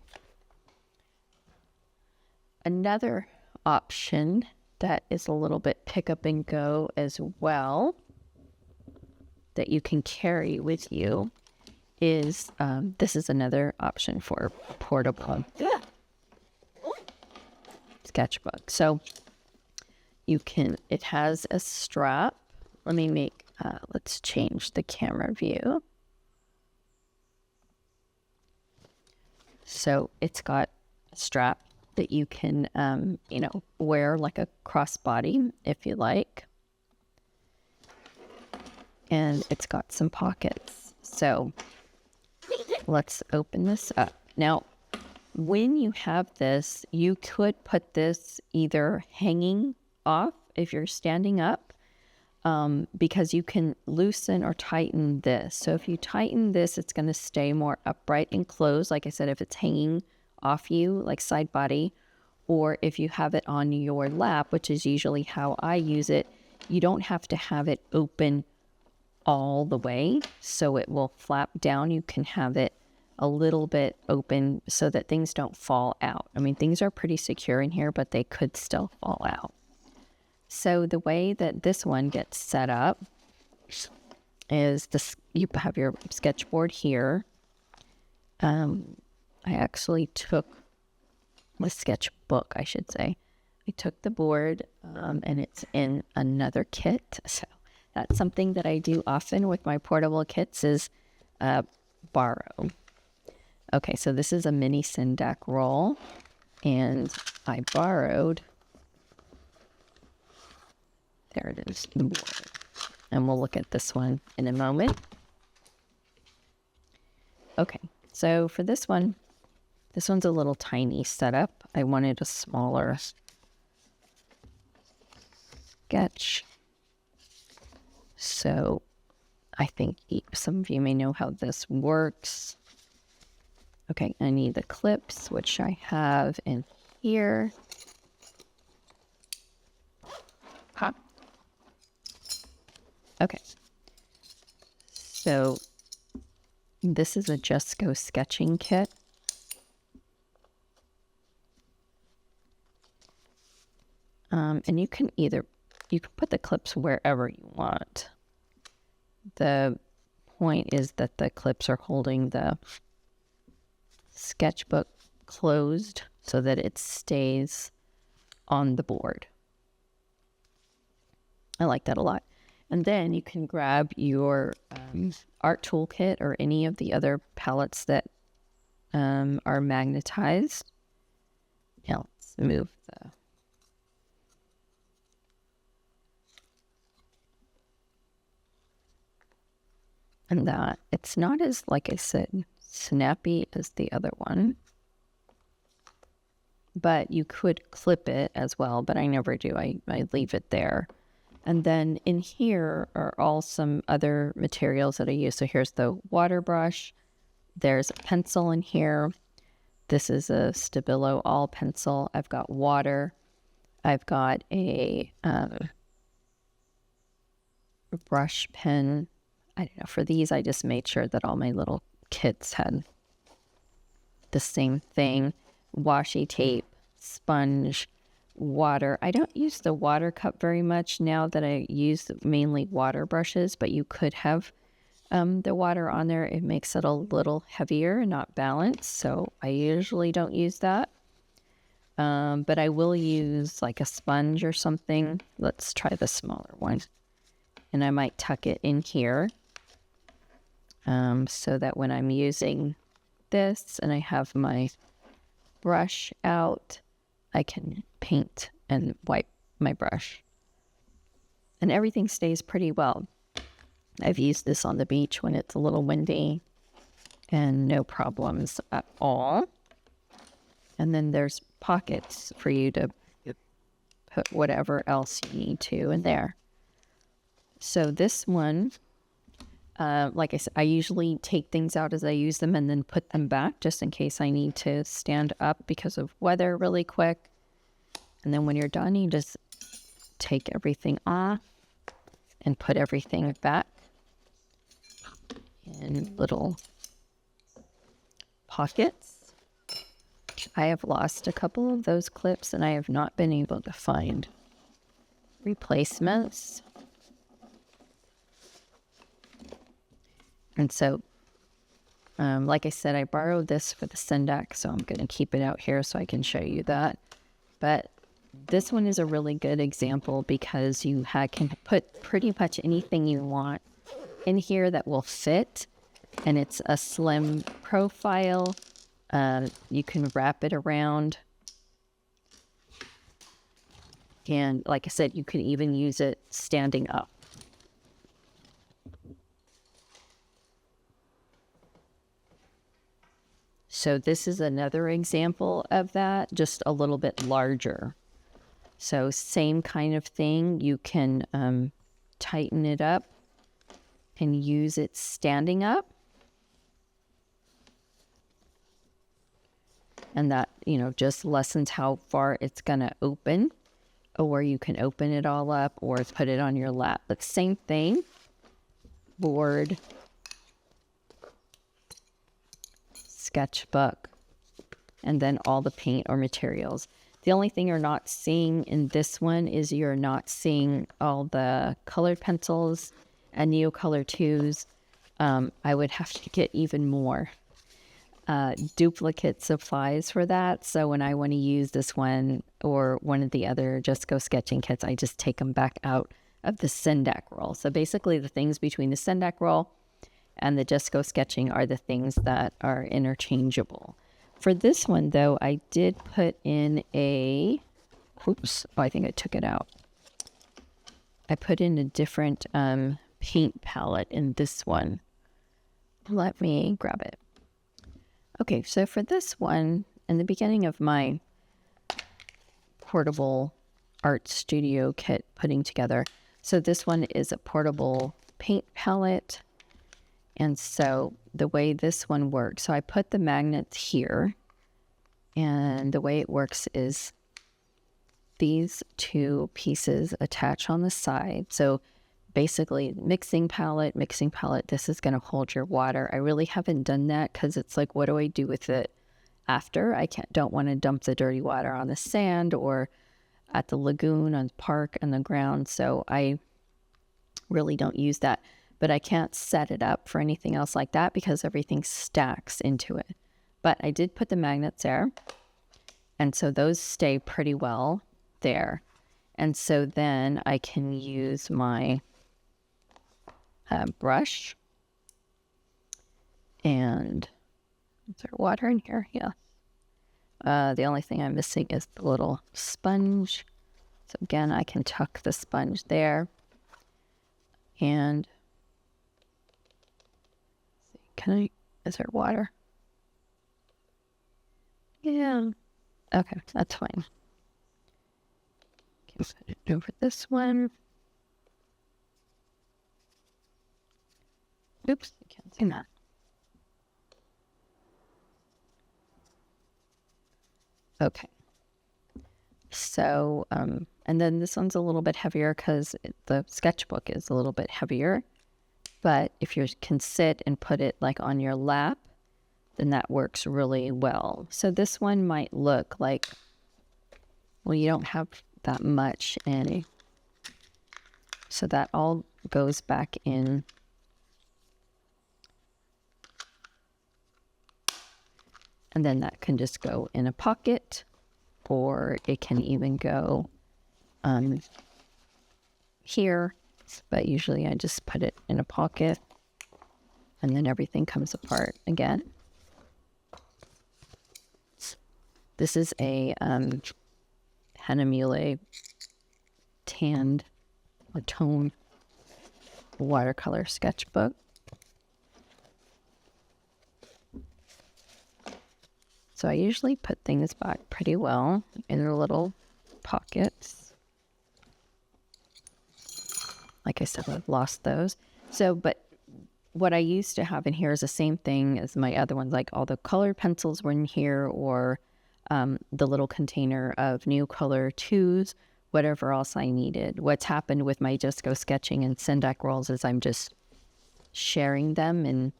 Another option that is a little bit pick up and go as well, that you can carry with you, is this is another option for portable sketchbook. So you can, it has a strap. Let me make, let's change the camera view. So it's got a strap that you can, wear like a crossbody if you like. And it's got some pockets. So let's open this up. Now, when you have this, you could put this either hanging off if you're standing up, because you can loosen or tighten this. So if you tighten this, it's going to stay more upright and closed. Like I said, if it's hanging off you, like side body, or if you have it on your lap, which is usually how I use it, you don't have to have it open all the way so it will flap down. You can have it a little bit open so that things don't fall out. I mean, things are pretty secure in here, but they could still fall out. So the way that this one gets set up is this: you have your sketchboard here. I actually took a sketchbook, I should say. I took the board, and it's in another kit. So that's something that I do often with my portable kits is borrow. Okay, so this is a mini Sindac roll, and I borrowed, there it is, the board. And we'll look at this one in a moment. Okay, so for this one's a little tiny setup. I wanted a smaller sketch. So I think some of you may know how this works. Okay, I need the clips, which I have in here. Huh. Okay. So this is a Just Go sketching kit. And you can put the clips wherever you want. The point is that the clips are holding the sketchbook closed so that it stays on the board. I like that a lot. And then you can grab your art toolkit or any of the other palettes that are magnetized. Now let's move the... And that it's not as, like I said, snappy as the other one, but you could clip it as well, but I never do. I leave it there. And then in here are all some other materials that I use. So here's the water brush. There's a pencil in here. This is a Stabilo all pencil. I've got water. I've got a brush pen. I don't know, for these, I just made sure that all my little kits had the same thing. Washi tape, sponge, water. I don't use the water cup very much now that I use mainly water brushes, but you could have the water on there. It makes it a little heavier and not balanced, so I usually don't use that. But I will use like a sponge or something. Let's try the smaller one. And I might tuck it in here. So that when I'm using this and I have my brush out, I can paint and wipe my brush. And everything stays pretty well. I've used this on the beach when it's a little windy and no problems at all. And then there's pockets for you to put whatever else you need to in there. So this one... like I said, I usually take things out as I use them and then put them back just in case I need to stand up because of weather really quick. And then when you're done, you just take everything off and put everything back in little pockets. I have lost a couple of those clips and I have not been able to find replacements. And so, like I said, I borrowed this for the Sindac, so I'm going to keep it out here so I can show you that. But this one is a really good example because you can put pretty much anything you want in here that will fit. And it's a slim profile. You can wrap it around. And like I said, you can even use it standing up. So this is another example of that, just a little bit larger. So same kind of thing. You can tighten it up and use it standing up. And that, just lessens how far it's going to open, or you can open it all up or put it on your lap. But same thing, board, sketchbook, and then all the paint or materials. The only thing you're not seeing in this one is you're not seeing all the colored pencils and Neocolor 2s. I would have to get even more duplicate supplies for that. So when I want to use this one or one of the other Just Go Sketching kits, I just take them back out of the Sendak roll. So basically the things between the Sendak roll and the Just Go Sketching are the things that are interchangeable. For this one, though, I did put in I think I took it out. I put in a different paint palette in this one. Let me grab it. Okay, so for this one, in the beginning of my portable art studio kit putting together, so this one is a portable paint palette. And so the way this one works, so I put the magnets here, and the way it works is these two pieces attach on the side. So basically mixing palette, this is going to hold your water. I really haven't done that because it's like, what do I do with it after? Don't want to dump the dirty water on the sand or at the lagoon, on the park, on the ground. So I really don't use that. But I can't set it up for anything else like that because everything stacks into it. But I did put the magnets there. And so those stay pretty well there. And so then I can use my brush. And is there water in here? Yeah. The only thing I'm missing is the little sponge. So again, I can tuck the sponge there. And is there water? Yeah. Okay, that's fine. Can put it over this one. Oops, I can't see that. Okay. So, and then this one's a little bit heavier because the sketchbook is a little bit heavier. But if you can sit and put it like on your lap, then that works really well. So this one might look like, well, you don't have that much in. So that all goes back in. And then that can just go in a pocket, or it can even go here. But usually I just put it in a pocket, and then everything comes apart again. This is a Hahnemühle tanned or toned watercolor sketchbook. So I usually put things back pretty well in their little pockets. Like I said, I've lost those. So, but what I used to have in here is the same thing as my other ones. Like all the colored pencils were in here, or the little container of Neocolor 2s, whatever else I needed. What's happened with my Just Go Sketching and Sendak rolls is I'm just sharing them, and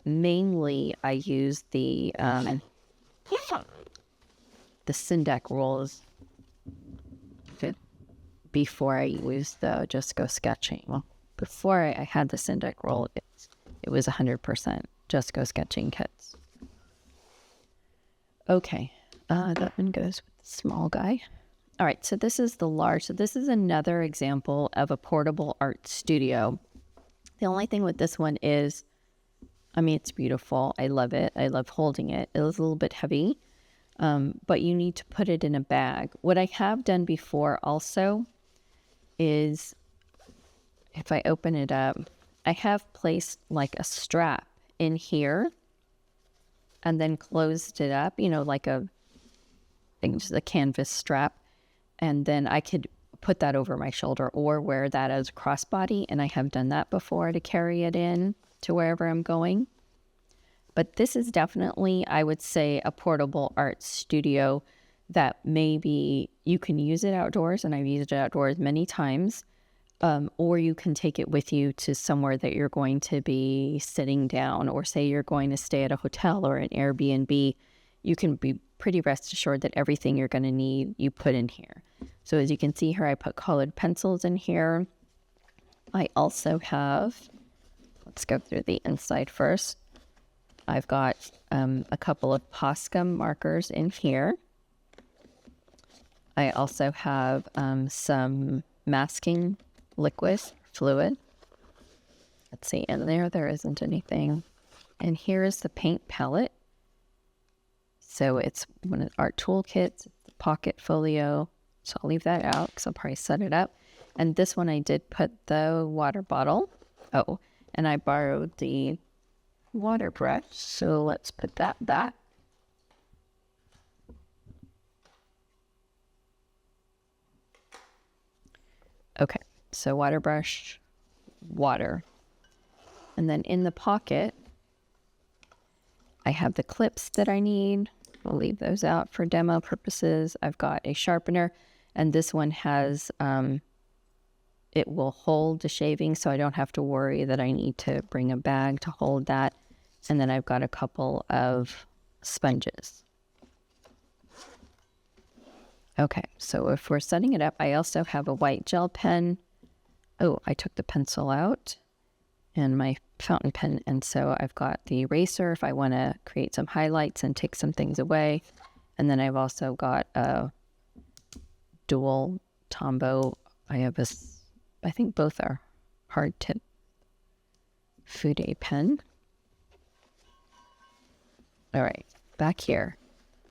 mainly I use the Sendak rolls before I used the Just Go Sketching. Well, before I had the Sendak roll, it was 100% Just Go Sketching kits. Okay, that one goes with the small guy. All right, so this is the large. So this is another example of a portable art studio. The only thing with this one is I mean, it's beautiful. I love it. I love holding it. It was a little bit heavy, but you need to put it in a bag. What I have done before also is if I open it up, I have placed like a strap in here and then closed it up, you know, like just a canvas strap. And then I could put that over my shoulder or wear that as a crossbody. And I have done that before to carry it in to wherever I'm going. But this is definitely, I would say, a portable art studio that maybe you can use it outdoors, and I've used it outdoors many times, or you can take it with you to somewhere that you're going to be sitting down, or say you're going to stay at a hotel or an Airbnb. You can be pretty rest assured that everything you're going to need, you put in here. So as you can see here, I put colored pencils in here. I also have, let's go through the inside first. I've got a couple of Posca markers in here. I also have some masking liquid, fluid. Let's see, in there isn't anything. And here is the paint palette. So it's one of the art toolkits, the pocket folio. So I'll leave that out because I'll probably set it up. And this one I did put the water bottle. Oh, and I borrowed the water brush. So let's put that back. Okay, so water brush, water. And then in the pocket, I have the clips that I need. We'll leave those out for demo purposes. I've got a sharpener, and this one has, it will hold the shaving, so I don't have to worry that I need to bring a bag to hold that. And then I've got a couple of sponges. Okay, so if we're setting it up, I also have a white gel pen. Oh, I took the pencil out and my fountain pen. And so I've got the eraser if I want to create some highlights and take some things away. And then I've also got a dual Tombow. I have this, I think both are hard tip Fude pen. All right, back here,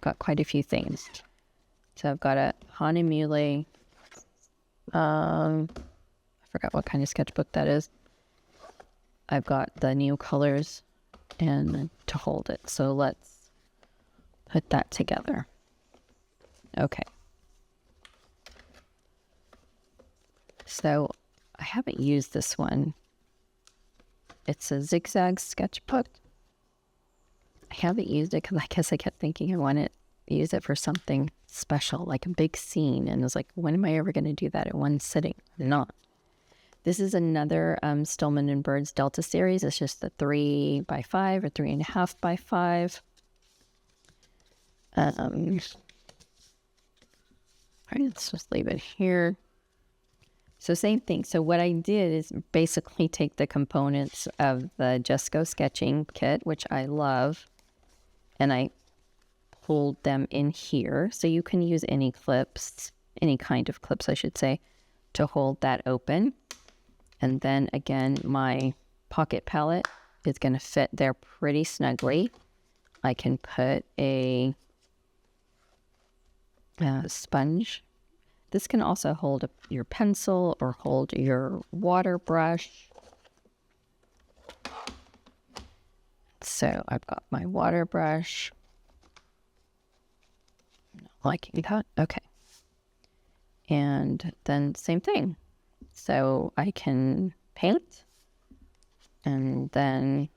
got quite a few things. So I've got a Hahnemühle, I forgot what kind of sketchbook that is. I've got the Neocolors and to hold it. So let's put that together. Okay. So I haven't used this one. It's a zigzag sketchbook. I haven't used it because I guess I kept thinking I wanted to use it for something special, like a big scene. And I was like, when am I ever going to do that at one sitting? I'm not. This is another Stillman and Birds Delta series. It's just the 3x5 or 3.5x5. All right, let's just leave it here. So same thing. So what I did is basically take the components of the Jesco sketching kit, which I love, and I pulled them in here. So you can use any clips, any kind of clips, I should say, to hold that open. And then again, my pocket palette is going to fit there pretty snugly. I can put a sponge. This can also hold your pencil or hold your water brush. So I've got my water brush. Not liking that. Okay. And then same thing. So I can paint, and then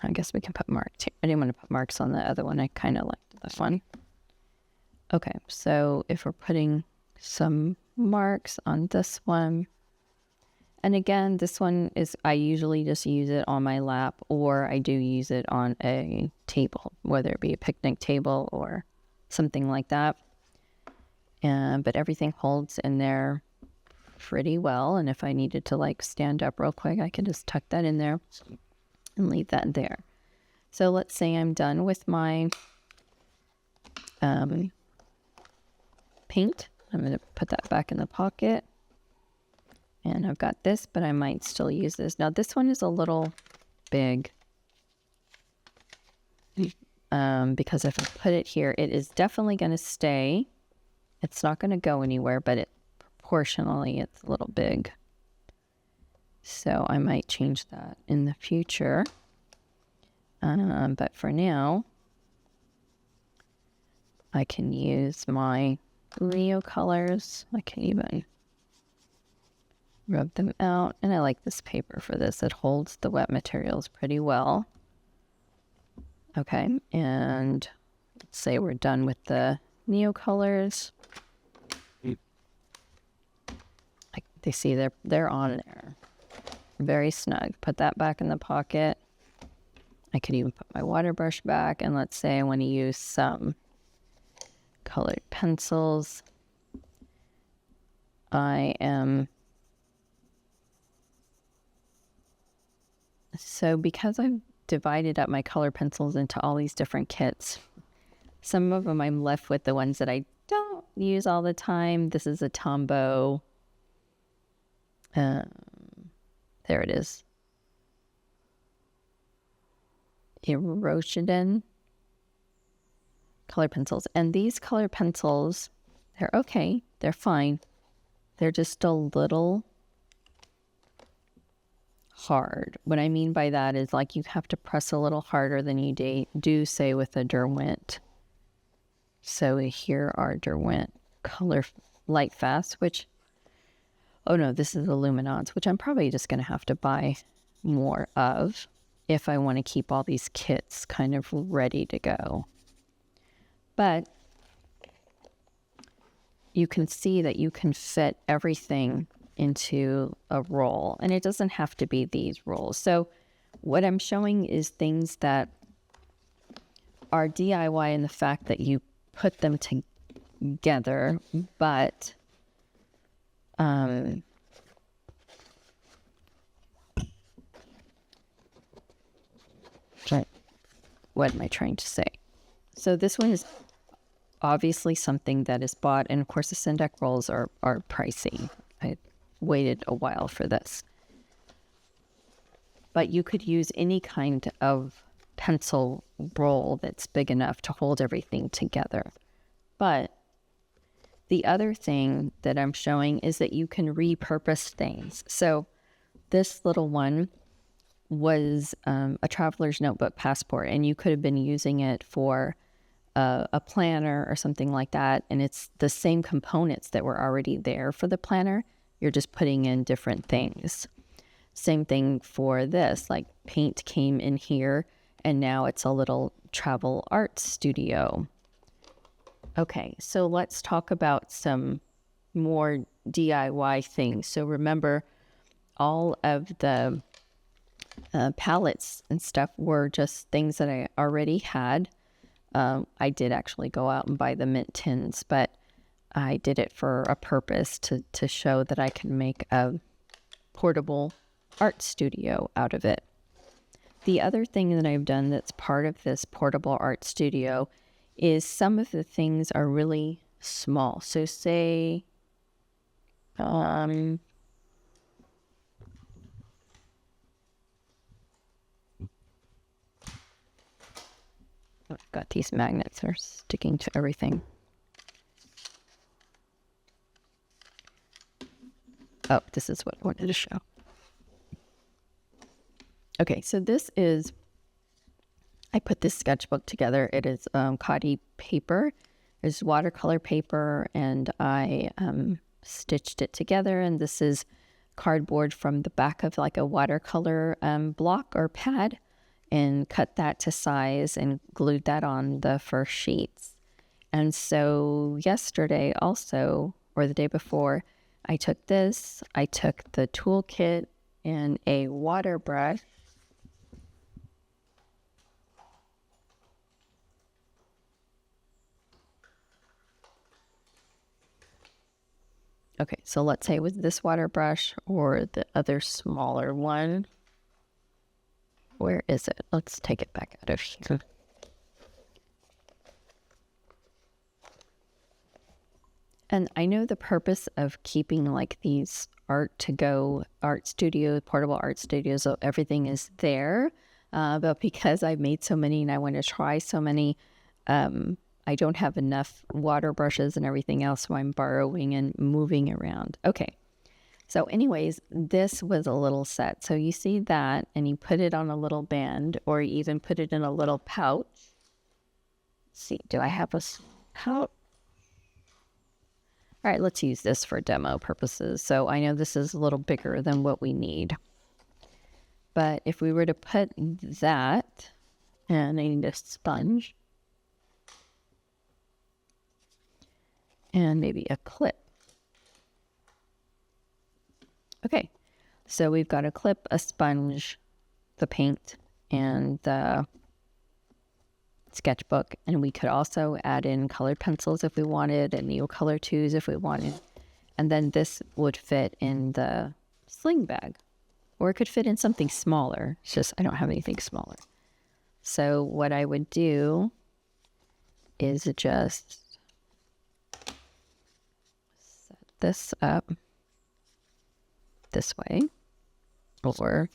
I guess we can put marks here. I didn't want to put marks on the other one. I kind of liked this one. Okay, so if we're putting some marks on this one, and again, this one is, I usually just use it on my lap, or I do use it on a table, whether it be a picnic table or something like that. But everything holds in there pretty well. And if I needed to like stand up real quick, I can just tuck that in there and leave that there. So let's say I'm done with my paint. I'm going to put that back in the pocket. And I've got this, but I might still use this. Now this one is a little big. Because if I put it here, it is definitely going to stay. It's not going to go anywhere, but proportionally it's a little big. So I might change that in the future. But for now, I can use my Leo colors. I can even rub them out. And I like this paper for this. It holds the wet materials pretty well. Okay, and let's say we're done with the Neo colors. They see they're on there. Very snug. Put that back in the pocket. I could even put my water brush back, and let's say I want to use some colored pencils. So because I've divided up my color pencils into all these different kits, some of them I'm left with the ones that I don't use all the time. This is a Tombow. There it is. Hiroshiden color pencils. And these color pencils, they're okay. They're fine. They're just a little hard. What I mean by that is like you have to press a little harder than you do say with a Derwent. So here are Derwent Color Light Fast, which, oh no, this is the Luminance, which I'm probably just going to have to buy more of if I want to keep all these kits kind of ready to go. But you can see that you can fit everything into a roll, and it doesn't have to be these rolls. So what I'm showing is things that are DIY in the fact that you put them together, but what am I trying to say? So this one is obviously something that is bought, and of course the Syndeck rolls are pricey. I waited a while for this. But you could use any kind of pencil roll that's big enough to hold everything together. But the other thing that I'm showing is that you can repurpose things. So this little one was a traveler's notebook passport, and you could have been using it for a planner or something like that. And it's the same components that were already there for the planner. You're just putting in different things. Same thing for this, like paint came in here and now it's a little travel art studio. Okay, so let's talk about some more DIY things. So remember, all of the palettes and stuff were just things that I already had. I did actually go out and buy the mint tins, but I did it for a purpose to show that I can make a portable art studio out of it. The other thing that I've done that's part of this portable art studio is some of the things are really small. So say, I've got these magnets that are sticking to everything. Oh, this is what I wanted to show. Okay, so this is, I put this sketchbook together. It is Khadi paper. There's watercolor paper, and I stitched it together. And this is cardboard from the back of like a watercolor block or pad, and cut that to size and glued that on the first sheets. And so yesterday also, or the day before, I took this, I took the toolkit and a water brush. Okay, so let's say it was this water brush or the other smaller one. Where is it? Let's take it back out of here. And I know the purpose of keeping like these portable art studios, so everything is there. But because I've made so many and I want to try so many, I don't have enough water brushes and everything else, so I'm borrowing and moving around. Okay. So anyways, this was a little set. So you see that, and you put it on a little band, or you even put it in a little pouch. Let's see, do I have a pouch? All right, let's use this for demo purposes. So I know this is a little bigger than what we need. But if we were to put that, and I need a sponge, and maybe a clip. Okay, so we've got a clip, a sponge, the paint, and the sketchbook. And we could also add in colored pencils if we wanted, and Neocolor2s if we wanted. And then this would fit in the sling bag. Or it could fit in something smaller. It's just I don't have anything smaller. So what I would do is just set this up this way, or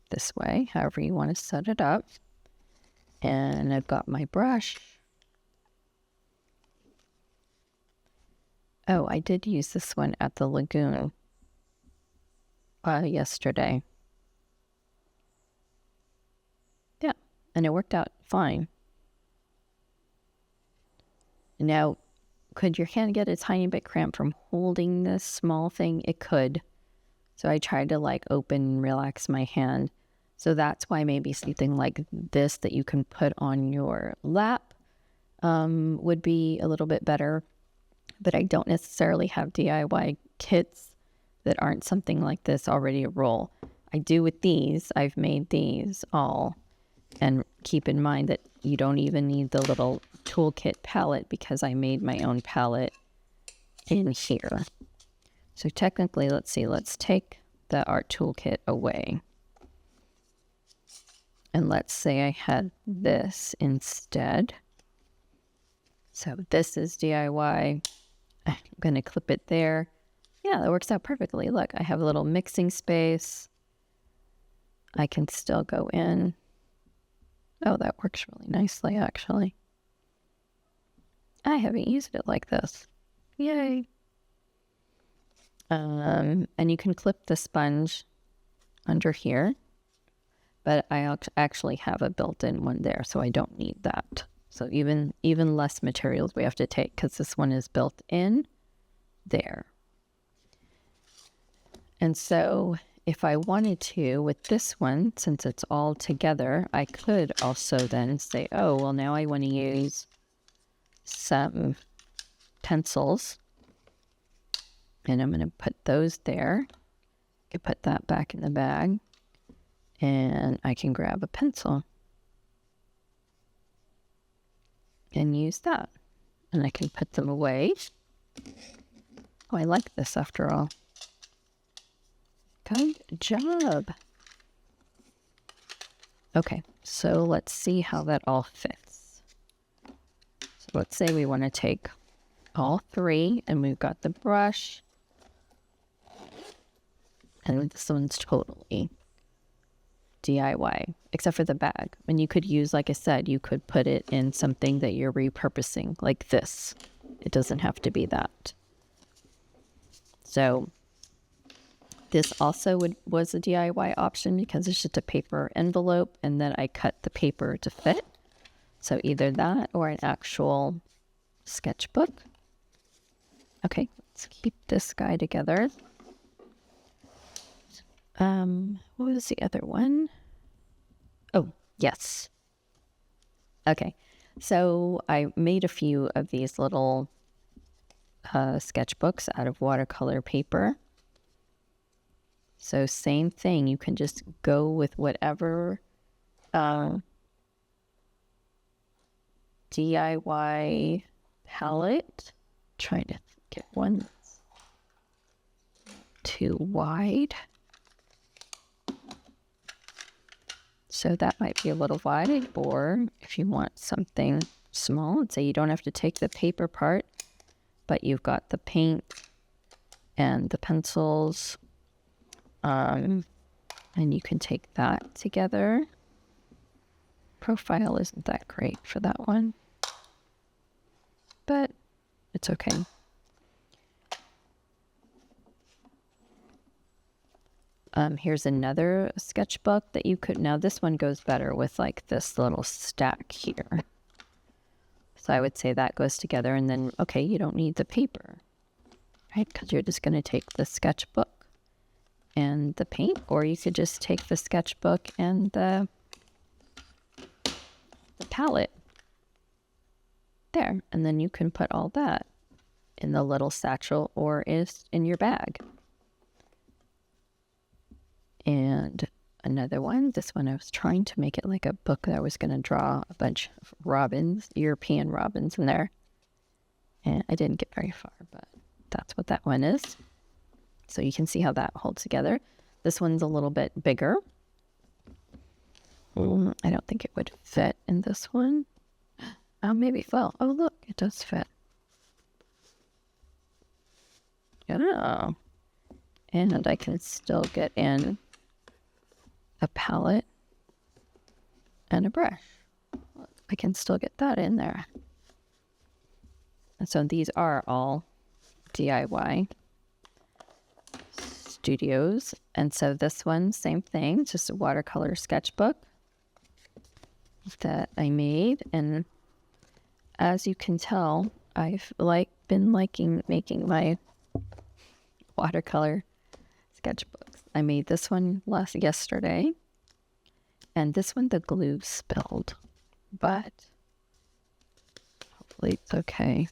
this way, however you want to set it up. And I've got my brush. Oh, I did use this one at the lagoon yesterday. Yeah, and it worked out fine. Now, could your hand get a tiny bit cramped from holding this small thing? It could. So I tried to like open and relax my hand. So that's why maybe something like this that you can put on your lap would be a little bit better. But I don't necessarily have DIY kits that aren't something like this already a roll. I do with these. I've made these all. And keep in mind that you don't even need the little toolkit palette because I made my own palette in here. So technically, let's see, let's take the art toolkit away. And let's say I had this instead. So this is DIY. I'm going to clip it there. Yeah, that works out perfectly. Look, I have a little mixing space. I can still go in. Oh, that works really nicely, actually. I haven't used it like this. Yay. And you can clip the sponge under here. But I actually have a built-in one there, so I don't need that. So even less materials we have to take because this one is built in there. And so if I wanted to, with this one, since it's all together, I could also then say, oh, well, now I want to use some pencils. And I'm going to put those there. I can put that back in the bag. And I can grab a pencil and use that. And I can put them away. Oh, I like this after all. Good job. Okay, so let's see how that all fits. So let's say we want to take all three, and we've got the brush. And this one's totally DIY, except for the bag. And you could use, like I said, you could put it in something that you're repurposing, like this. It doesn't have to be that. So this also was a DIY option because it's just a paper envelope, and then I cut the paper to fit. So either that or an actual sketchbook. Okay, let's keep this guy together. What was the other one? Oh, yes. Okay, so I made a few of these little sketchbooks out of watercolor paper. So same thing, you can just go with whatever DIY palette. Trying to get one that's too wide. So that might be a little wide, or if you want something small, let's say you don't have to take the paper part, but you've got the paint and the pencils. And you can take that together. Profile isn't that great for that one, but it's okay. Here's another sketchbook that you could, now this one goes better with like this little stack here. So I would say that goes together, and then, okay, you don't need the paper, right? Because you're just going to take the sketchbook and the paint, or you could just take the sketchbook and the palette there, and then you can put all that in the little satchel or is in your bag. And another one, this one I was trying to make it like a book that I was going to draw a bunch of robins, European robins in there, and I didn't get very far, but that's what that one is. So you can see how that holds together. This one's a little bit bigger. I don't think it would fit in this one. Oh, maybe it will. Oh, look, it does fit. Oh. And I can still get in a palette and a brush. Look, I can still get that in there. And so these are all DIY studios. And so this one, same thing, just a watercolor sketchbook that I made. And as you can tell, I've been liking making my watercolor sketchbooks. I made this one yesterday, and this one the glue spilled, but hopefully it's okay.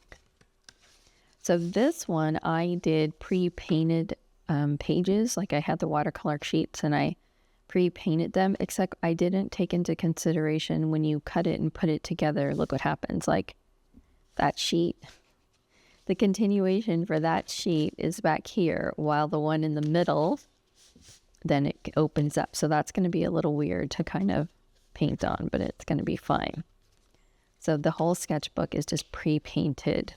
So this one I did pre-painted pages, like I had the watercolor sheets and I pre-painted them, except I didn't take into consideration when you cut it and put it together, look what happens. Like that sheet, the continuation for that sheet is back here, while the one in the middle, then it opens up. So that's going to be a little weird to kind of paint on, but it's going to be fine. So the whole sketchbook is just pre-painted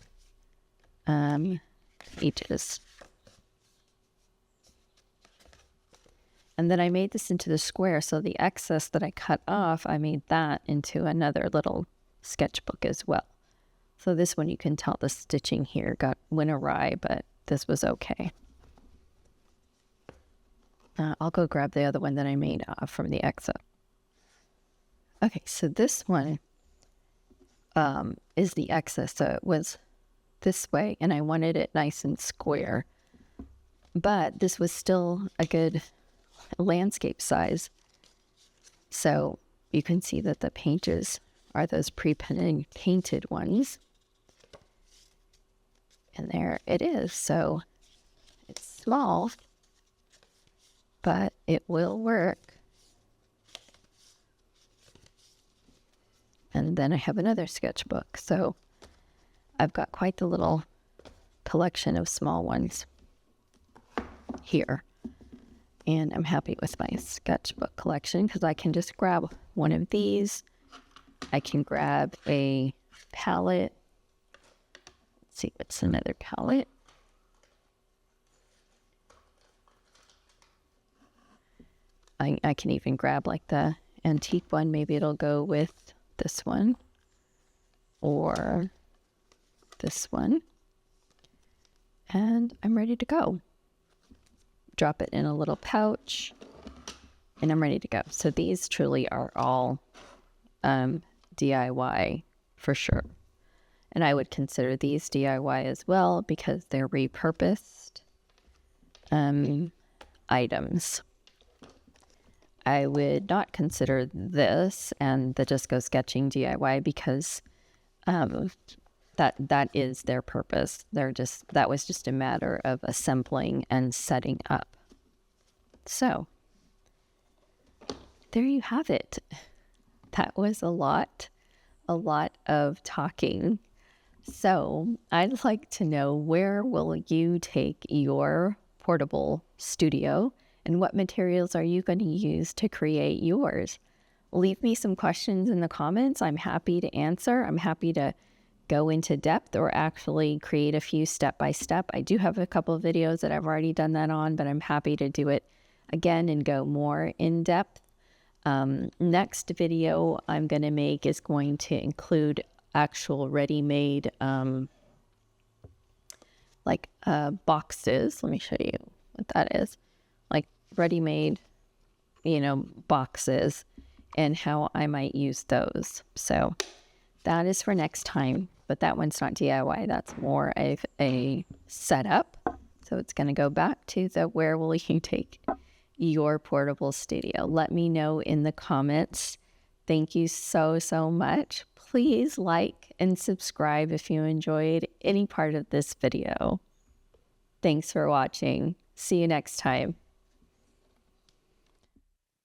pages. And then I made this into the square, so the excess that I cut off, I made that into another little sketchbook as well. So this one, you can tell the stitching here went awry, but this was okay. I'll go grab the other one that I made from the excess. Okay, so this one is the excess. So it was this way, and I wanted it nice and square. But this was still a good landscape size. So you can see that the pages are those pre-painted ones. And there it is. So it's small, but it will work. And then I have another sketchbook. So I've got quite the little collection of small ones here. And I'm happy with my sketchbook collection because I can just grab one of these. I can grab a palette. Let's see what's another palette. I can even grab like the antique one. Maybe it'll go with this one or this one. And I'm ready to go. Drop it in a little pouch and I'm ready to go. So these truly are all DIY for sure. And I would consider these DIY as well because they're repurposed items. I would not consider this and the Just Go Sketching DIY because that is their purpose. That was just a matter of assembling and setting up. So there you have it. That was a lot of talking. So I'd like to know, where will you take your portable studio and what materials are you going to use to create yours? Leave me some questions in the comments. I'm happy to answer. I'm happy to go into depth or actually create a few step by step. I do have a couple of videos that I've already done that on, but I'm happy to do it again and go more in depth. Next video I'm going to make is going to include actual ready-made boxes. Let me show you what that is. Like ready-made, boxes and how I might use those. So that is for next time, but that one's not DIY. That's more of a setup. So it's going to go back to the where will you take your portable studio. Let me know in the comments. Thank you so much. Please like and subscribe if you enjoyed any part of this video. Thanks for watching. See you next time.